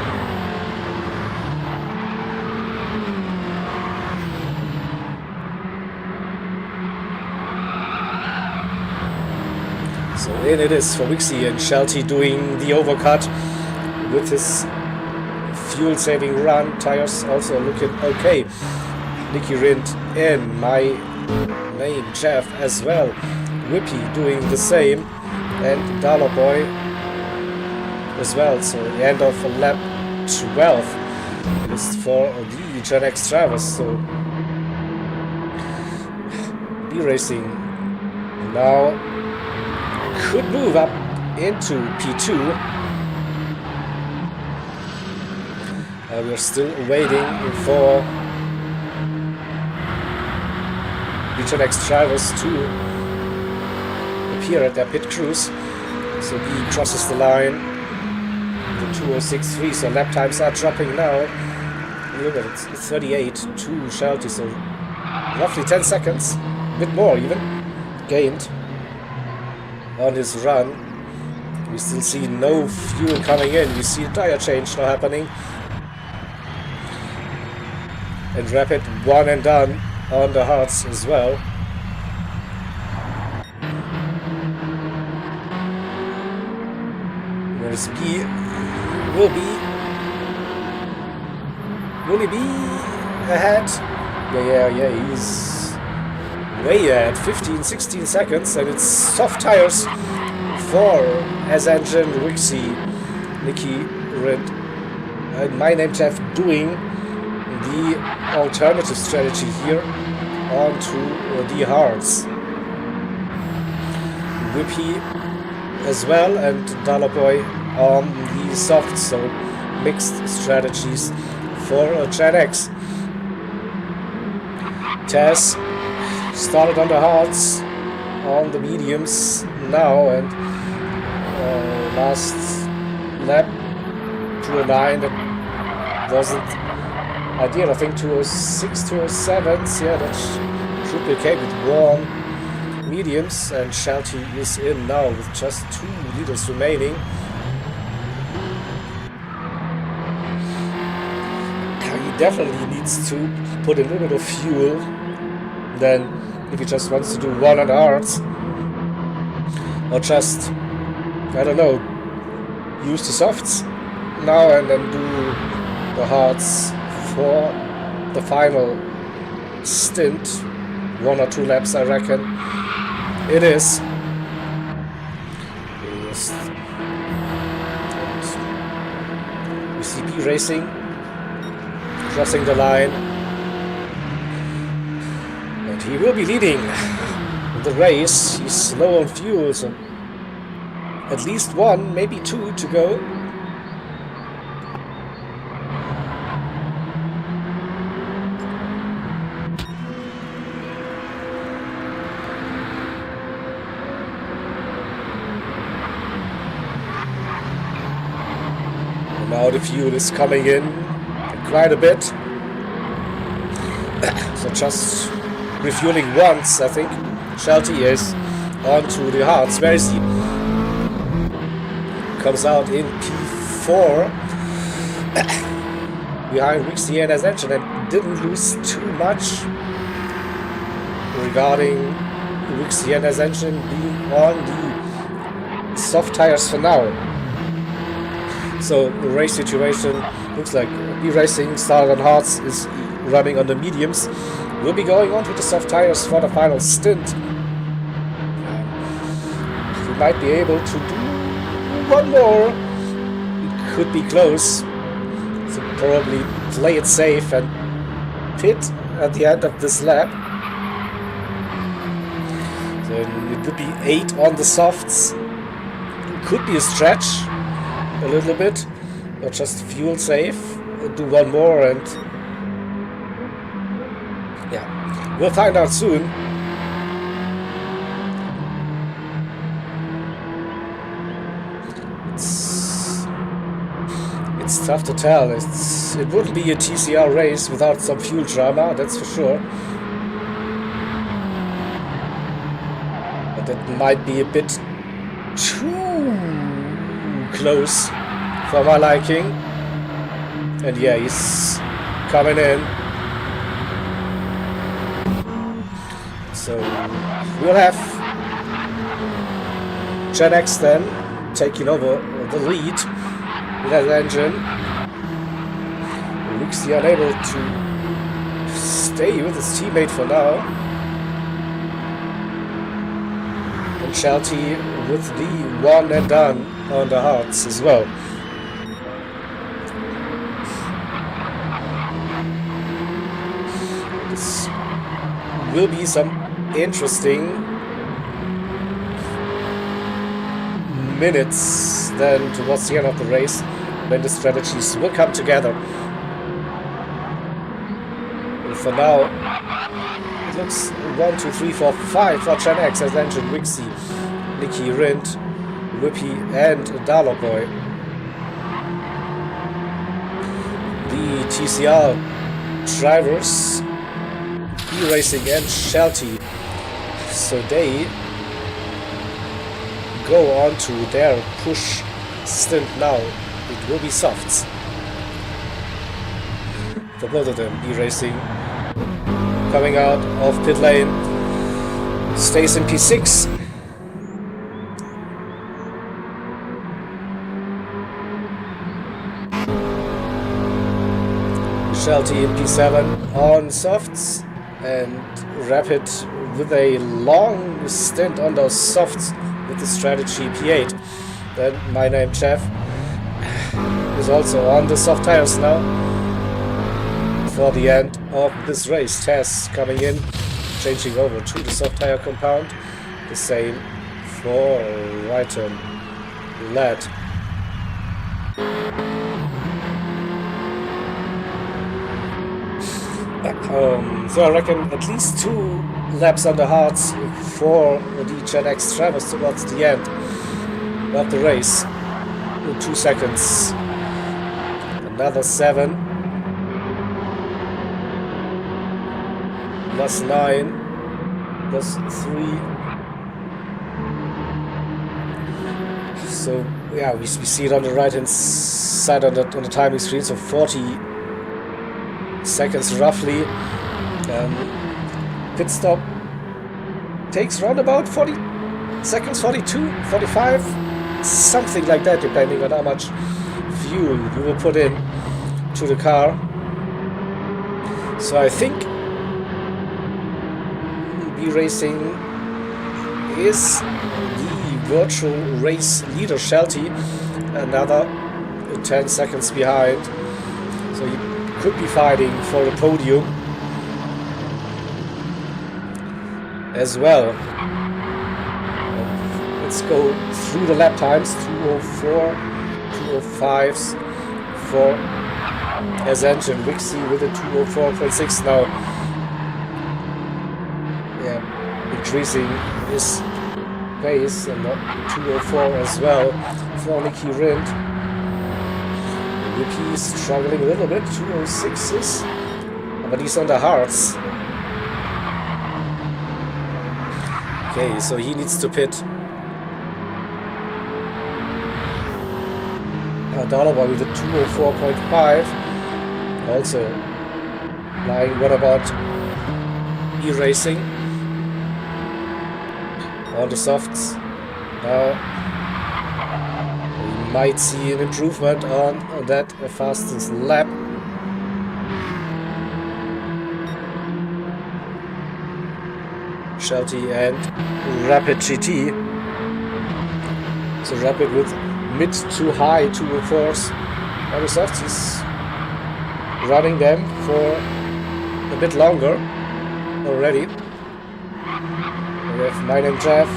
So in it is for Wixie, and Shelty doing the overcut with his fuel-saving run. Tires also looking okay. Nicky Rind in, my name Jeff as well. Whippy doing the same, and Dollar Boy as well. So the end of lap 12 is for the Gen X drivers. So E-Racing now could move up into P2. We're still waiting for the Gen X drivers to appear at their pit crews. So B crosses the line. The 2:06.3, so lap times are dropping now. Look at it, it's 38.2 Shelty, so roughly 10 seconds, a bit more even, gained on his run. We still see no fuel coming in. We see a tire change now happening. And rapid one and done on the hards as well. Whereas B will he be ahead? Yeah, he's way ahead, 15-16 seconds, and it's soft tires for S-Engine, Rixie, Nicky, Red, and My Name Jeff doing the alternative strategy here onto the hards. Whippy as well, and Dollar Boy on the soft, so mixed strategies for Gen X. Tess started on the hards, on the mediums now, and last lap 209, that wasn't ideal. I think 206, 207s, yeah, that triplicate with warm mediums, and Shelty is in now with just 2 liters remaining. He definitely needs to put a little bit of fuel than if he just wants to do one on the hards, or just, I don't know, use the softs now and then do the hards for the final stint. 1 or 2 laps, I reckon it is. We see B racing, crossing the line, and he will be leading the race. He's low on fuel, so at least 1, maybe 2 to go. And now the fuel is coming in quite a bit. So just refueling once, I think. Shelty is onto the hards. Where is he? Comes out in P4 behind Rixie and S-Engine, and didn't lose too much regarding Rixie and S-Engine being on the soft tires for now. So the race situation looks like B-Racing started on hards, is running on the mediums. We'll be going on to the soft tires for the final stint. We might be able to do 1 more. It could be close. So probably play it safe and pit at the end of this lap. So it would be 8 on the softs. It could be a stretch a little bit, or just fuel safe. Do 1 more, and yeah, we'll find out soon. It's tough to tell. It wouldn't be a TCR race without some fuel drama, that's for sure. But that might be a bit too close for my liking. And yeah, he's coming in. So we'll have Gen X then taking over the lead with that engine. Rixie unable to stay with his teammate for now. And Shelty with the 1 and done on the hards as well. This will be some interesting minutes then towards the end of the race, when the strategies will come together. And for now, it looks 1, 2, 3, 4, 5 for Gen X, S-Engine, Rixie, Nicky, Rind, Whippy and Darloboy. The TCR drivers, E-Racing and Shelty, so they go on to their push stint now. It will be softs for both of them. E-Racing coming out of pit lane, stays in P6. Shelty in P7 on softs, and Rapid with a long stint on those softs with the strategy P8. Then My Name Jeff is also on the soft tires now for the end of this race. Tess coming in, changing over to the soft tire compound. The same for Ryton Led. So I reckon at least 2 laps on the hards for the Gen X drivers towards the end of the race. In 2 seconds. Another 7. Plus 9. Plus 3. So yeah, we see it on the right hand side on the timing screen. So 40 seconds roughly. Pit stop takes around about 40 seconds, 42, 45, something like that, depending on how much fuel you will put in to the car. So I think B-Racing is the virtual race leader. Shelty another 10 seconds behind, so he could be fighting for the podium as well. Let's go through the lap times. 2:04, 2:05s for Ascent and Wixie with a 2:04.6 now. Yeah, increasing his pace, and 2:04 as well for Nicky Rind. Ricky struggling a little bit, 2:06s, but he's on the hards. Okay, so he needs to pit. Darloboy with a 2:04.5. Also lying. What about E-Racing? On the softs. Now we might see an improvement on that fastest lap. Shelty and Rapid GT. So Rapid with mid to high 2:04s on the softs. He's running them for a bit longer already. We have My Name Jeff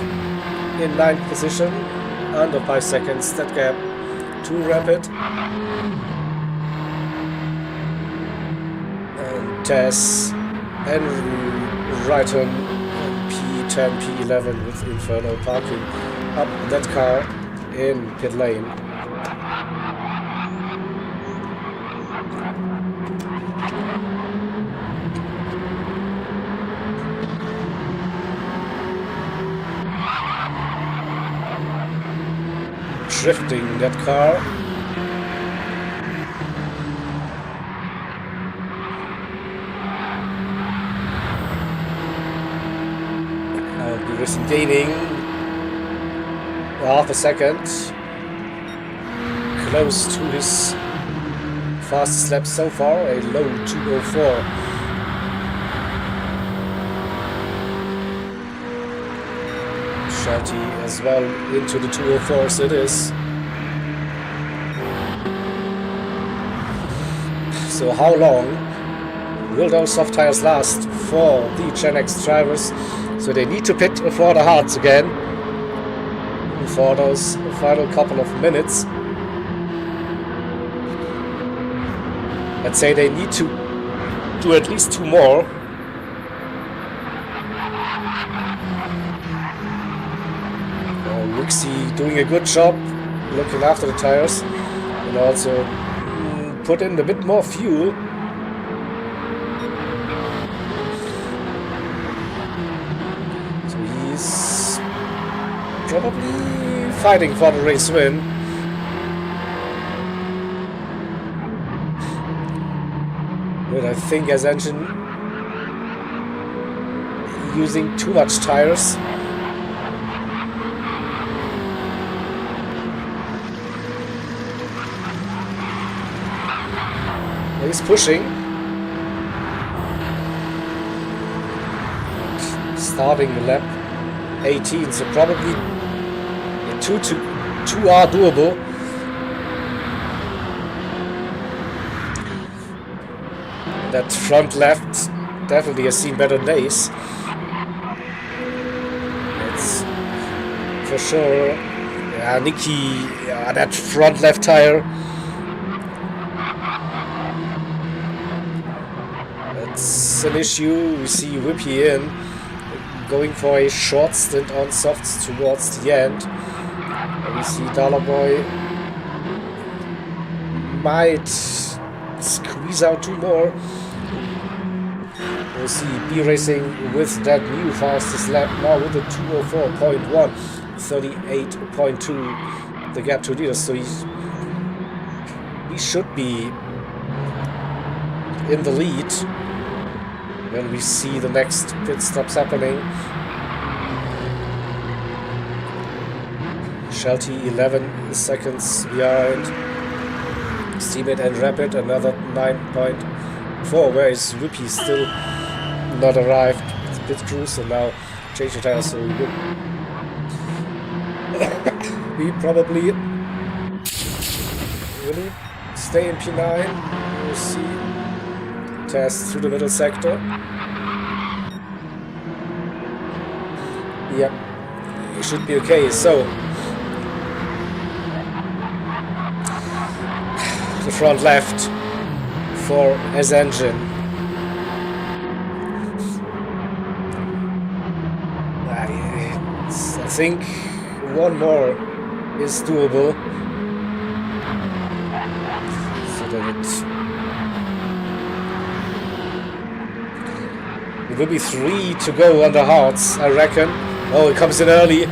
in 9th position, under 5 seconds that gap to Rapid. And Tess and Ryton P10, P11 with Inferno parking up that car in pit lane. Drifting that car. Be gaining half a second, close to his fastest lap so far, a low 2:04. Shelty as well into the 2:04s it is. So how long will those soft tires last for the Gen X drivers? So they need to pit for the hards again for those final couple of minutes. I'd say they need to do at least 2 more. Wixie doing a good job looking after the tires and also put in a bit more fuel. So he's probably fighting for the race win. But I think as engine using too much tires. He's pushing. And starting the lap 18, so probably 2 are doable. That front left definitely has seen better days. That's for sure. Yeah, Nicky, yeah, that front left tire. That's an issue. We see Whippy in, going for a short stint on softs towards the end. And we see Dollar Boy might squeeze out 2 more. We'll see B Racing with that new fastest lap now with a 204.1, 38.2 the gap to leaders. So he should be in the lead when we see the next pit stops happening. Shelty 11 seconds behind. Steamit and Rapid another 9.4. Where is Whippy still not arrived? It's pit crew, so now change the tires. So we probably really stay in P9. We'll see. Test through the middle sector. Yep, it should be okay. So the front left for S engine. I think 1 more is doable. So that it will be 3 to go on the hards, I reckon. Oh, it comes in early.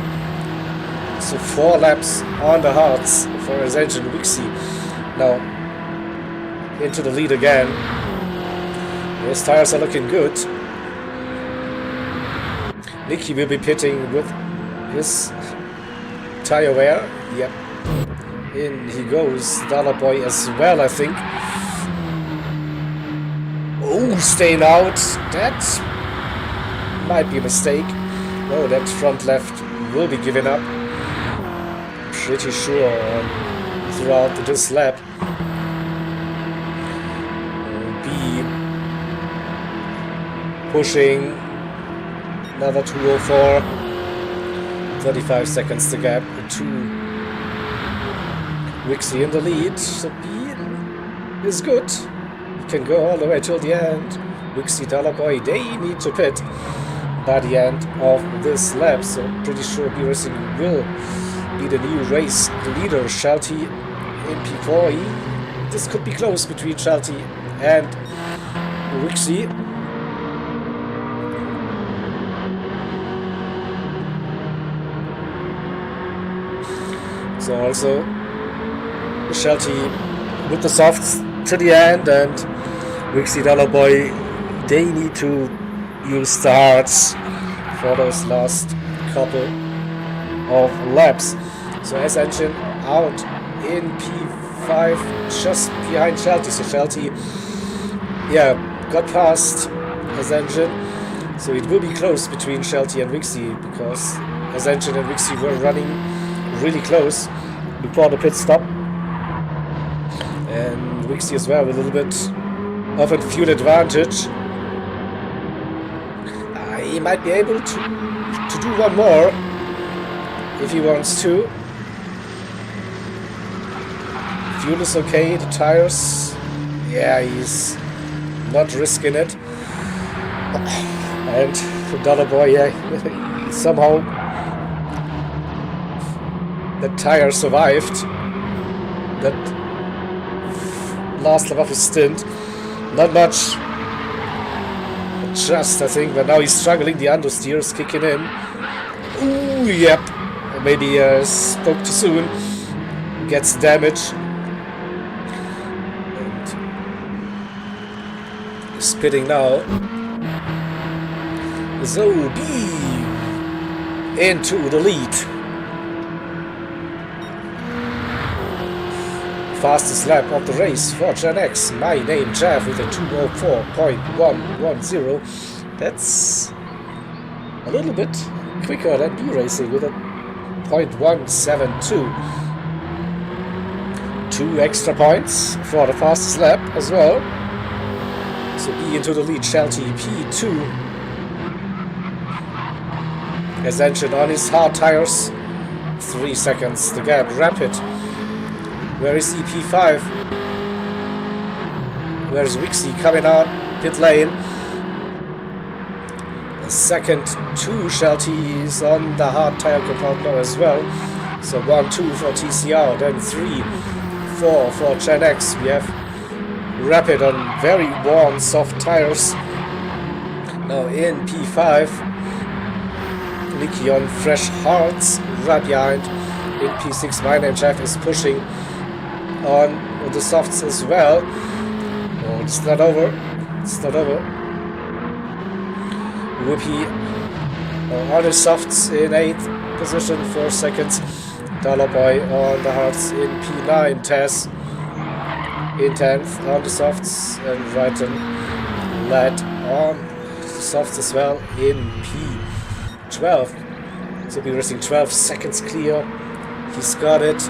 So 4 laps on the hards for S engine. Wixie now into the lead again. His tires are looking good. Nicky will be pitting with his tire wear. Yep. In he goes. Dollar Boy as well, I think. Oh, staying out. That might be a mistake. Oh, that front left will be given up. Pretty sure throughout this lap. Pushing another 204, 35 seconds to gap to Wixie in the lead. So B is good. He can go all the way till the end. Wixie, Dollar Boy, they need to pit by the end of this lap. So pretty sure B Racing will be the new race leader. Shelty in P4. This could be close between Shelty and Wixie. So also Shelty with the softs to the end, and Wixie, Dollar Boy, they need to use the hards for those last couple of laps. So S engine out in P5 just behind Shelty. So Shelty, yeah, got past S engine. So it will be close between Shelty and Wixie because S engine and Wixie were running really close before the pit stop, and Wixie as well with a little bit of a fuel advantage. He might be able to do 1 more if he wants to. Fuel is okay, the tires, yeah, he's not risking it. And Dollar Boy, yeah, he somehow The tire survived that last lap of his stint. Not much. Just, I think, but now he's struggling. The understeer is kicking in. Ooh, yep. Maybe spoke too soon. Gets damage. And he's spitting now. So B into the lead. Fastest lap of the race for Gen X. My name Jeff with a 2:04.110. That's a little bit quicker than B Racing with a 0.172. 2 extra points for the fastest lap as well. So B into the lead, Shelty P2. Ascension on his hard tires. 3 seconds the gap, rapid. Where is EP5? Where's Wixie coming out? Pit lane. A second 2 Shelties on the hard tire compound now as well. So 1-2 for TCR, then 3-4 for Gen X. We have rapid on very warm, soft tires. Now in P5. Nicky on fresh hards, right behind. In P6, my name Jeff is pushing on the softs as well. Oh, it's not over. It's not over. Whoopi on the softs in 8th position, 4 seconds. Dollar Boy on the hards in P9. Tess in 10th on the softs. And Brighton led on the softs as well in P12. So we're racing 12 seconds clear. He's got it.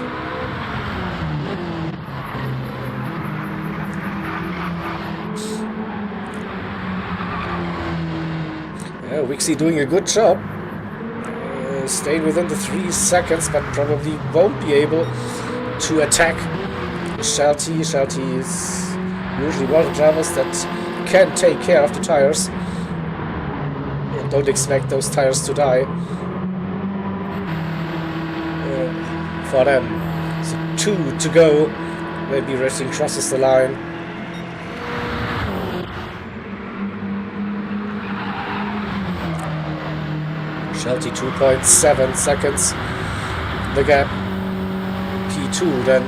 Yeah, Wixie doing a good job. Staying within the 3 seconds, but probably won't be able to attack Shelty. Shelty is usually one of the drivers that can take care of the tires. Don't expect those tires to die for them. So 2 to go. Maybe Racing crosses the line. Shelty 2.7 seconds. The gap. P2 then.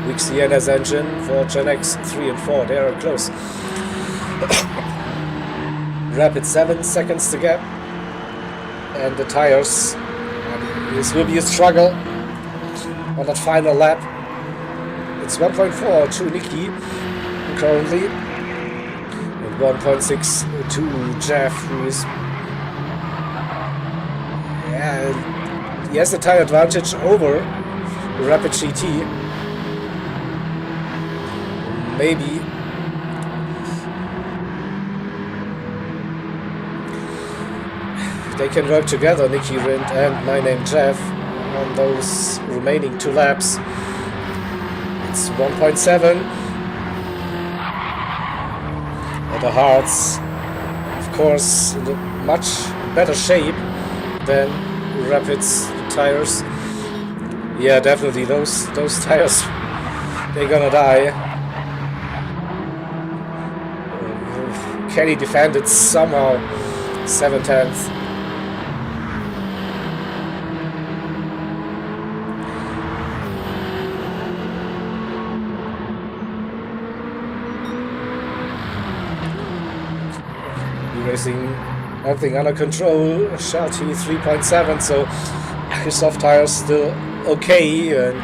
Wixie and Ascension for Gen X 3 and 4. They are close. Rapid 7 seconds to gap. And the tires. This will be a struggle on that final lap. It's 1.4 to Nicky currently. And 1.6 to Jeff, who is... Yeah, he has the tire advantage over Rapid GT. Maybe. They can work together, Nicky Rind and my name Jeff, on those remaining 2 laps. It's 1.7. And the hards, of course, in a much better shape than Rapid's tires. Yeah, definitely those tires, they're gonna die. Kenny defended somehow 7/10. Racing everything under control. Shelty 3.7, so his soft tires still okay, and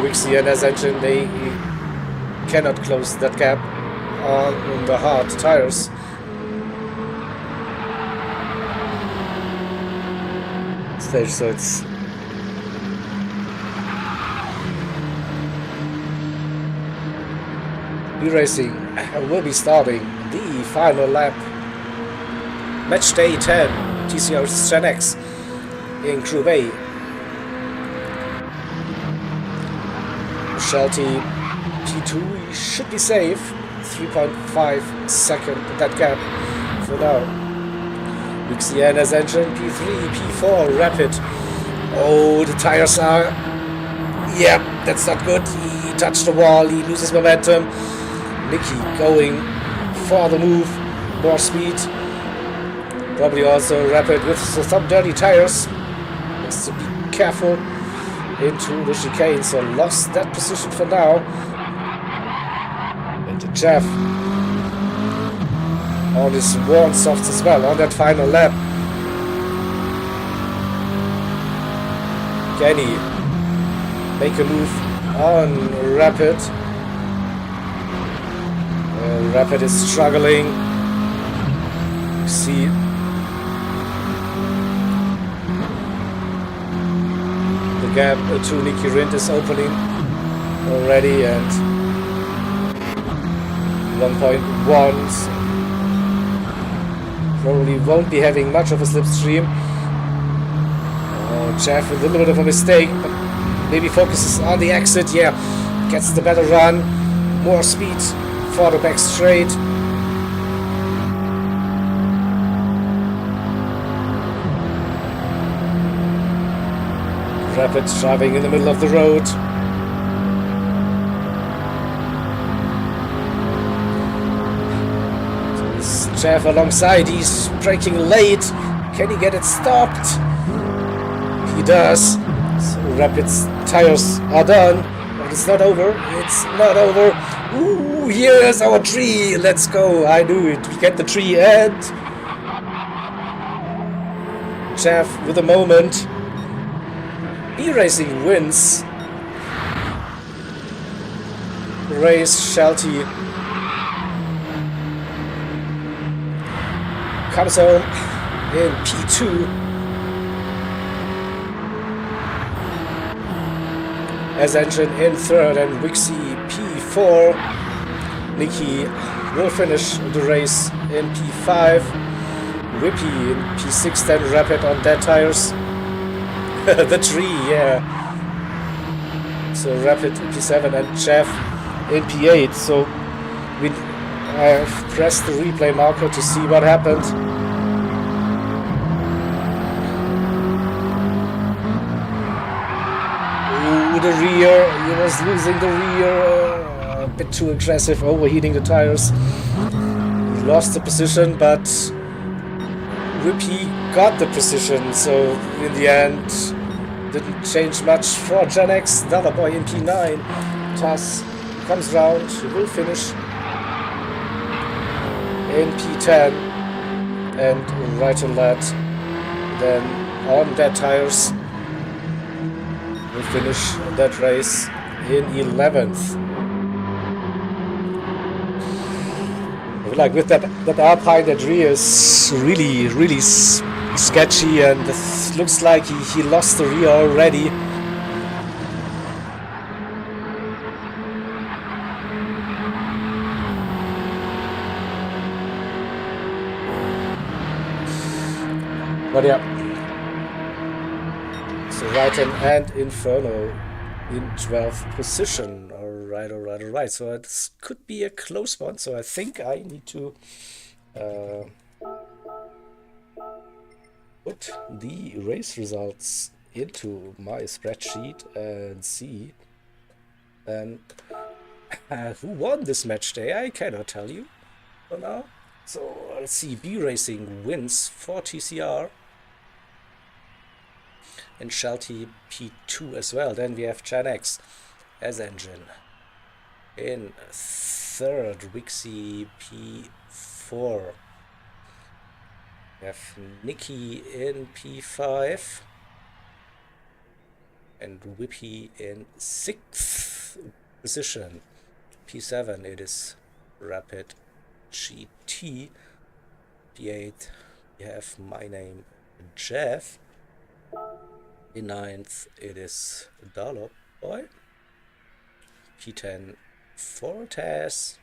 Wixie and Ascension, they cannot close that gap on the hard tires. Stage, so it's B-Racing will be starting the final lap. Match day 10, TCR Gen X in Gr.A. Shelty P2 should be safe. 3.5 second that gap for now. Gr.A and Ascension P3, P4 rapid Oh, the tires are... Yeah, that's not good. He touched the wall, he loses momentum. Nicky going for the move, more speed. Probably also rapid with some dirty tires. Has to be careful into the chicane, so lost that position for now. And Jeff on his worn softs as well on that final lap. Kenny make a move on Rapid. Rapid is struggling. You see the gap to Nicky Rind is opening already, and 1.1 probably won't be having much of a slipstream. Jeff with a little bit of a mistake, but maybe focuses on the exit. Yeah, gets the better run, more speed for the back straight. Rapid driving in the middle of the road. So Jeff alongside, he's braking late. Can he get it stopped? He does. So Rapid's tires are done, but it's not over. It's not over. Ooh, here's our tree. Let's go. I knew it. We get the tree, and Jeff with a moment. B-Racing wins the race. Shelty comes home in P2. As Engine in third and Wixie P4. Nicky will finish the race in P5. Whippy in P6, then Rapid on dead tires. The tree, yeah. So Rapid in P7 and Jeff in P8. So I've pressed the replay marker to see what happened. The rear, he was losing the rear, a bit too aggressive, overheating the tires. He lost the position, but Whippy got the position, so in the end didn't change much for Gen X. Another boy in P9. Taz comes round, he will finish in P10 and right and left. Then on dead tires will finish that race in 11th. Like with that Alpine, that rear is really sketchy, and it looks like he lost the rear already. But yeah. So Right and Inferno in 12th position. Alright. So this could be a close one. So I think I need to put the race results into my spreadsheet and see who won this match day. I cannot tell you for now. So let's see. B-Racing wins for TCR. And Shelty P2 as well. Then we have Gen X as Engine. In third, Wixie P4. We have Nicky in P5. And Whippy in 6th position. P7 it is Rapid GT. P8 we have my name Jeff. In 9th it is Dollop Boy. P10 for Taz.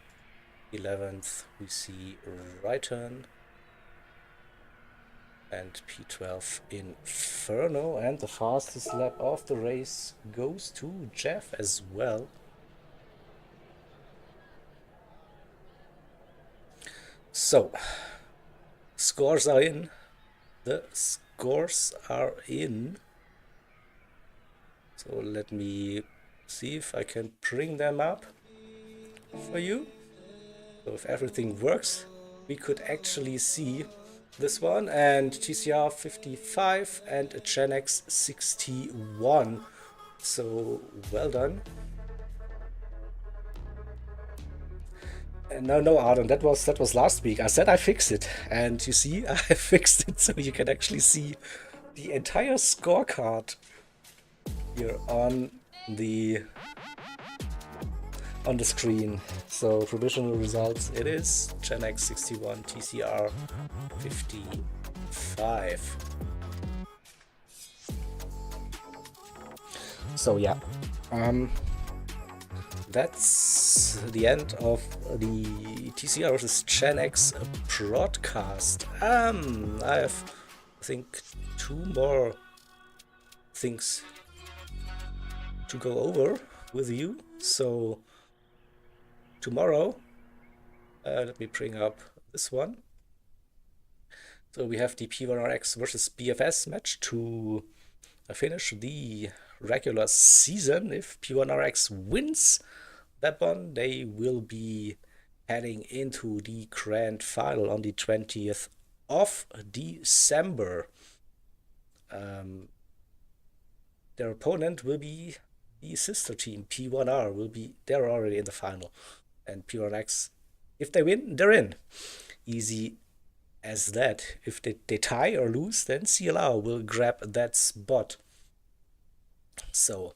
11th we see Righton. And P12 Inferno. And the fastest lap of the race goes to Jeff as well. So, scores are in. The scores are in. So let me see if I can bring them up for you. So if everything works, we could actually see this one and TCR 55 and a Gen-X 61. So well done. No, Arden, that was last week. I said I fixed it, and you see, I fixed it, so you can actually see the entire scorecard here on the screen. So provisional results, it is Gen-X 61, TCR 55. So yeah, that's the end of the TCR versus Gen-X broadcast. I have, I think, 2 more things to go over with you. So tomorrow, let me bring up this one. So we have the P1RX versus BFS match to finish the regular season. If P1RX wins that one, they will be heading into the grand final on the 20th of December. Their opponent will be the sister team, P1R, will be they're already in the final. And P1X, if they win, they're in. Easy as that. If they tie or lose, then CLR will grab that spot. So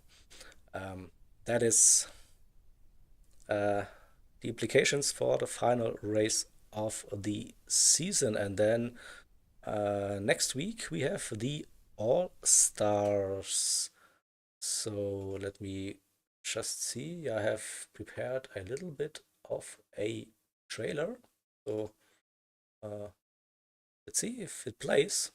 that is the implications for the final race of the season. And then next week we have the All-Stars. So let me just see. I have prepared a little bit of a trailer. So let's see if it plays.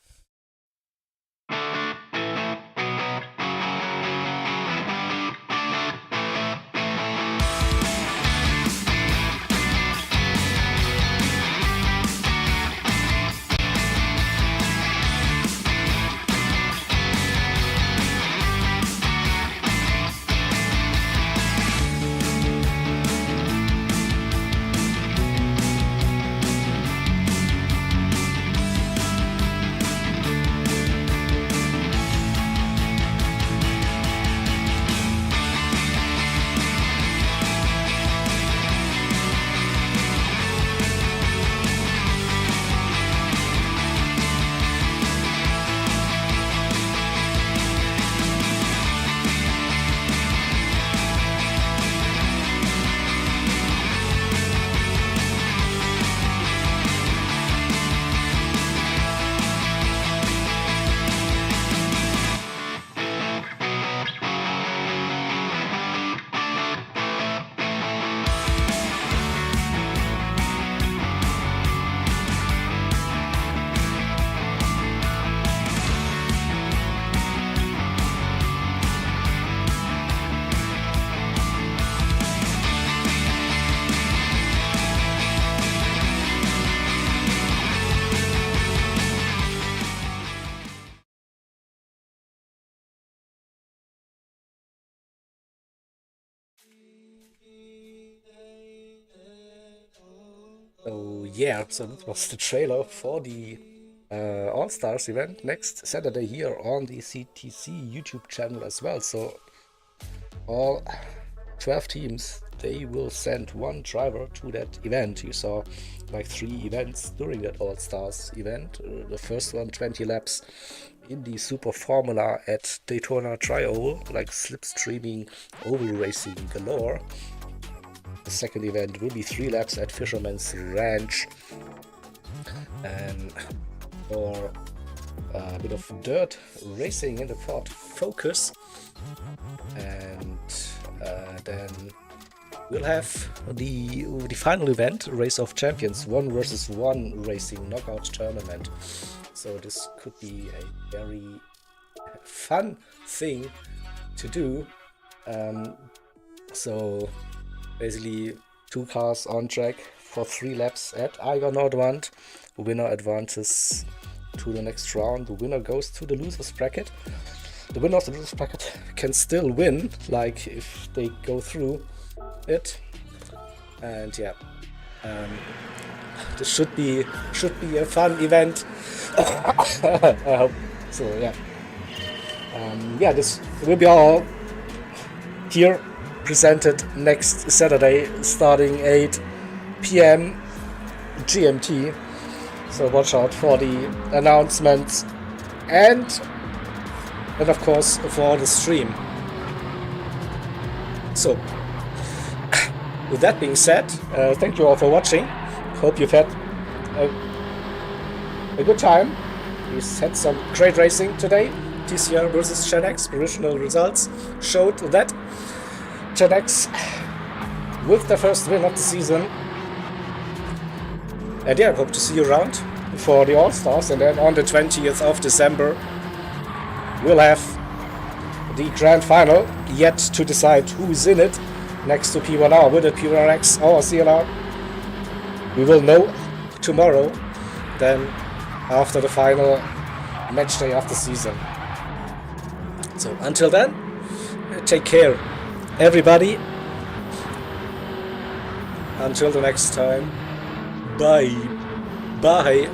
So yeah, so that was the trailer for the All-Stars event next Saturday here on the CTC YouTube channel as well. So all 12 teams, they will send one driver to that event. You saw like 3 events during that All-Stars event. The first one, 20 laps in the Super Formula at Daytona Tri-Oval, like slipstreaming oval racing galore. The second event will be 3 laps at Fisherman's Ranch, and for a bit of dirt racing in the Ford Focus. And then we'll have the final event, Race of Champions, 1 versus 1 racing knockout tournament. So this could be a very fun thing to do. So basically 2 cars on track for 3 laps at Argonaut. Winner advances to the next round. The winner goes to the losers bracket. the winner of the bronze bracket can still win, like if they go through it. And yeah, this should be a fun event. I hope so. Yeah, yeah, this will be all here presented next Saturday, starting 8 p.m. GMT. So watch out for the announcements and of course for the stream. So with that being said, thank you all for watching. Hope you've had a good time. We had some great racing today. TCR versus Gr.A. Provisional results showed that Gr.A. with the first win of the season. And yeah, hope to see you around for the All-Stars. And then on the 20th of December, we'll have the grand final, yet to decide who's in it next to P1R. Will it P1X or CLR? We will know tomorrow, then after the final match day of the season. So until then, take care, everybody. Until the next time, bye.